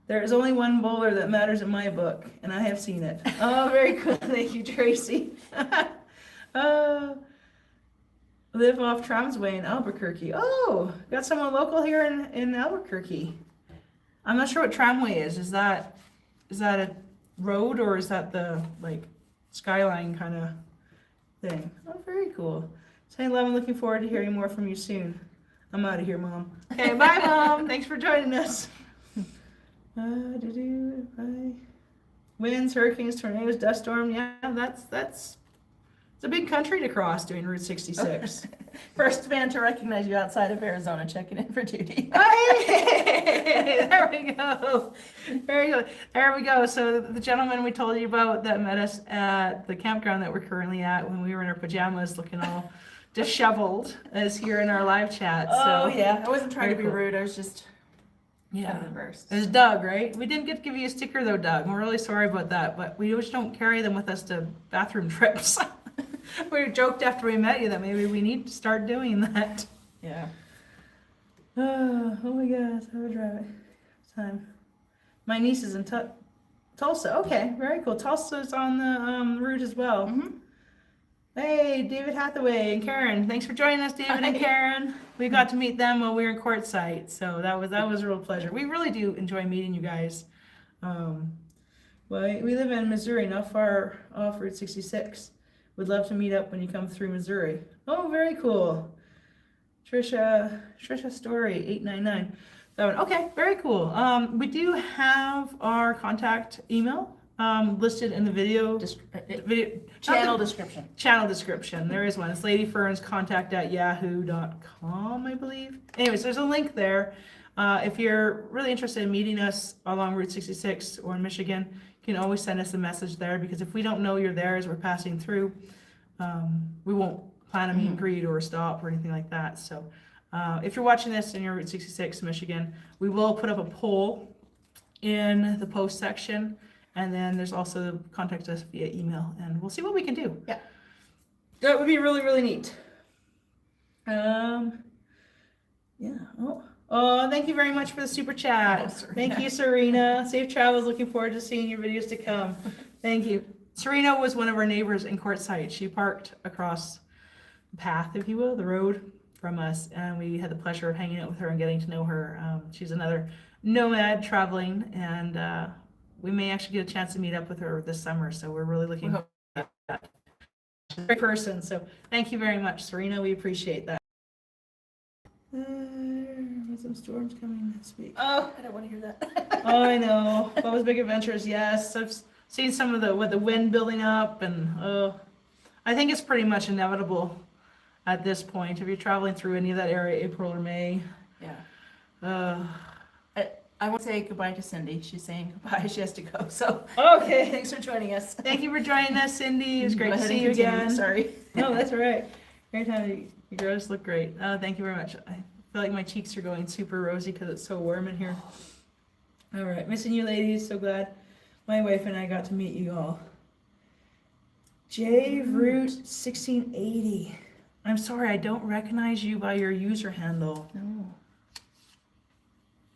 There is only one bowler that matters in my book, and I have seen it. Oh, very cool. Thank you, Tracy. Live off Tramsway in Albuquerque. Oh, got someone local here in Albuquerque. I'm not sure what tramway is. Is that a road or is that the like skyline kind of thing? Oh, very cool. Say love, I'm looking forward to hearing more from you soon. I'm out of here, Mom. Okay, bye, Mom. Thanks for joining us. Bye. Winds, hurricanes, tornadoes, dust storm. Yeah, that's it's a big country to cross doing Route 66. First man to recognize you outside of Arizona checking in for duty. Hey, there we go. Very good. There we go. So the gentleman we told you about that met us at the campground that we're currently at when we were in our pajamas looking all disheveled is here in our live chat. Oh, So yeah. I wasn't trying to very be cool. rude. I was just Yeah. kind of embarrassed. There's Doug, right? We didn't get to give you a sticker though, Doug. We're really sorry about that, but we just don't carry them with us to bathroom trips. We joked after we met you that maybe we need to start doing that. Yeah. Oh my gosh, how would drive time. My niece is in Tulsa. Okay, very cool. Tulsa's on the route as well. Mm-hmm. Hey, David Hathaway and Karen. Thanks for joining us, David and Hi. Karen. We got to meet them while we were in Quartzsite, so that was a real pleasure. We really do enjoy meeting you guys. Well, we live in Missouri, not far off Route 66. Would love to meet up when you come through Missouri. Oh, very cool. Trisha Story 899. That one. Okay, very cool. We do have our contact email listed in the video Channel description. channel description. There is one. It's Lady Ferns contact@yahoo.com, I believe. Anyways, there's a link there. If you're really interested in meeting us along Route 66 or in Michigan, you can always send us a message there, because if we don't know you're there as we're passing through, we won't plan a meet and greet or a stop or anything like that. So if you're watching this and you're Route 66 Michigan, we will put up a poll in the post section, and then there's also contact us via email, and we'll see what we can do. Yeah. That would be really, really neat. Yeah. Oh, thank you very much for the super chat. Oh, Serena. Thank you, Serena. Safe travels. Looking forward to seeing your videos to come. Thank you. Serena was one of our neighbors in Quartzsite. She parked across the path, if you will, the road from us, and we had the pleasure of hanging out with her and getting to know her. She's another nomad traveling, and we may actually get a chance to meet up with her this summer, so we're really looking forward to that. She's a great person, so thank you very much, Serena. We appreciate that. Some storms coming this week. Oh, I don't want to hear that. Oh, I know. Bubba's Big Adventures, yes. seeing some of the wind building up, and I think it's pretty much inevitable at this point if you're traveling through any of that area, April or May. Yeah. I want to say goodbye to Cindy. She's saying goodbye. She has to go. So Okay. thanks for joining us. Thank you for joining us, Cindy. It was great Go to ahead see and you continue. again. Sorry. No, that's all right. Great time. You girls look great. Thank you very much. I feel like my cheeks are going super rosy because it's so warm in here. All right, missing you ladies. So glad my wife and I got to meet you all. J Root 1680. I'm sorry, I don't recognize you by your user handle. No.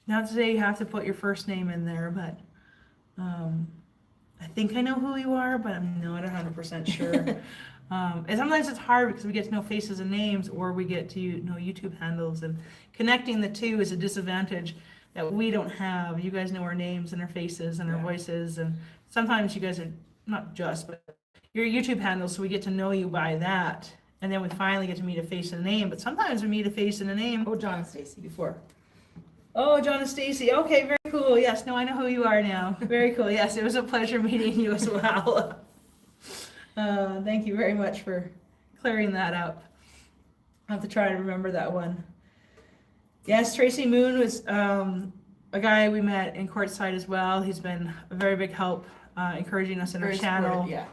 Not to say you have to put your first name in there, but I think I know who you are, but I'm not 100% sure. And sometimes it's hard because we get to know faces and names, or we get to know YouTube handles, and connecting the two is a disadvantage that we don't have. You guys know our names and our faces and our voices, and sometimes you guys are not just, but your YouTube handles, so we get to know you by that, and then we finally get to meet a face and a name. But sometimes we meet a face and a name Oh, John and Stacy before. Oh, John and Stacy. Okay, very cool. Yes, no, I know who you are now. Very cool. Yes, it was a pleasure meeting you as well. Thank you very much for clearing that up. I'll have to try to remember that one. Yes, Tracy Moon was a guy we met in Courtside as well. He's been a very big help encouraging us in our Very channel. supportive, yeah.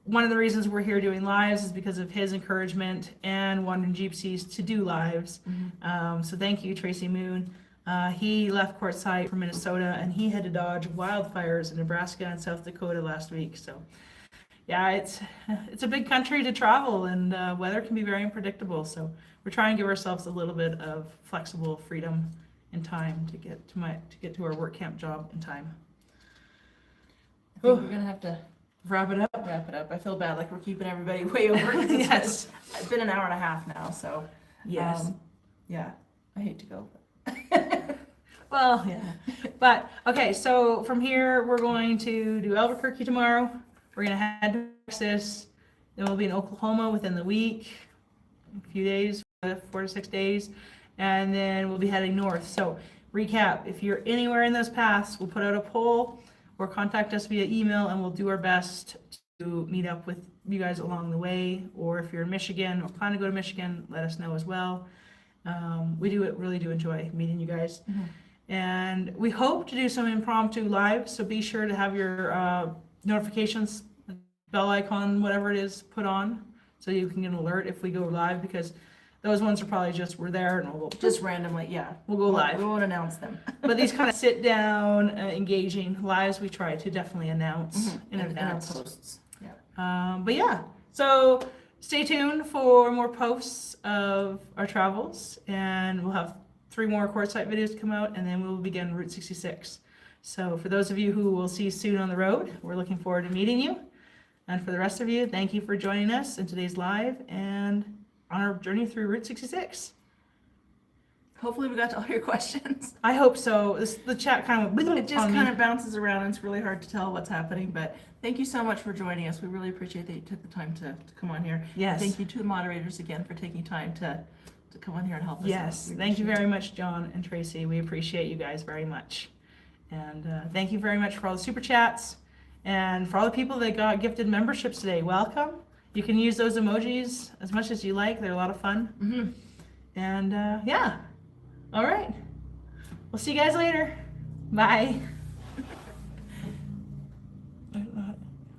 One of the reasons we're here doing lives is because of his encouragement and Wandering Gypsies to do lives. So thank you, Tracy Moon. He left Courtside for Minnesota, and he had to dodge wildfires in Nebraska and South Dakota last week. So, yeah, it's a big country to travel, and weather can be very unpredictable. So we're trying to give ourselves a little bit of flexible freedom and time to get to our work camp job in time. I think we're gonna have to Wrap it up. wrap it up. I feel bad, like we're keeping everybody way over. 'Cause Yes. It's been an hour and a half now, so Yes. yeah, I hate to go. Well, yeah. But, okay, so from here, we're going to do Albuquerque tomorrow. We're going to head to Texas. Then we'll be in Oklahoma within the week, a few days, 4 to 6 days. And then we'll be heading north. So, recap, if you're anywhere in those paths, we'll put out a poll or contact us via email, and we'll do our best to meet up with you guys along the way. Or if you're in Michigan or plan to go to Michigan, let us know as well. We really do enjoy meeting you guys. And we hope to do some impromptu lives, so be sure to have your notifications, bell icon, whatever it is, put on, so you can get an alert if we go live, because those ones are probably just, we're there and we'll Just randomly, yeah. we'll go live. We won't announce them. But these kind of sit down, engaging lives, we try to definitely announce in And our advance. posts. Yeah. But yeah, so stay tuned for more posts of our travels, and we'll have 3 more Courtside videos come out, and then we'll begin Route 66. So for those of you who will see soon on the road, we're looking forward to meeting you. And for the rest of you, thank you for joining us in today's live and on our journey through Route 66. Hopefully we got to all your questions. I hope so. The chat kind of It just kind of bounces around, and it's really hard to tell what's happening, but thank you so much for joining us. We really appreciate that you took the time to come on here. Yes. Thank you to the moderators again for taking time to come on here and help us. Yes, out. thank you very much, John and Tracy. We appreciate you guys very much. And thank you very much for all the super chats, and for all the people that got gifted memberships today. Welcome. You can use those emojis as much as you like. They're a lot of fun. And yeah, all right. We'll see you guys later. Bye.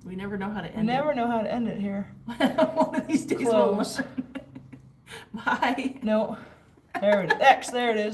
We never know how to I end never know how to end it here. it. One of these days we'll Close. learn. Bye. No. There it is. X, there it is.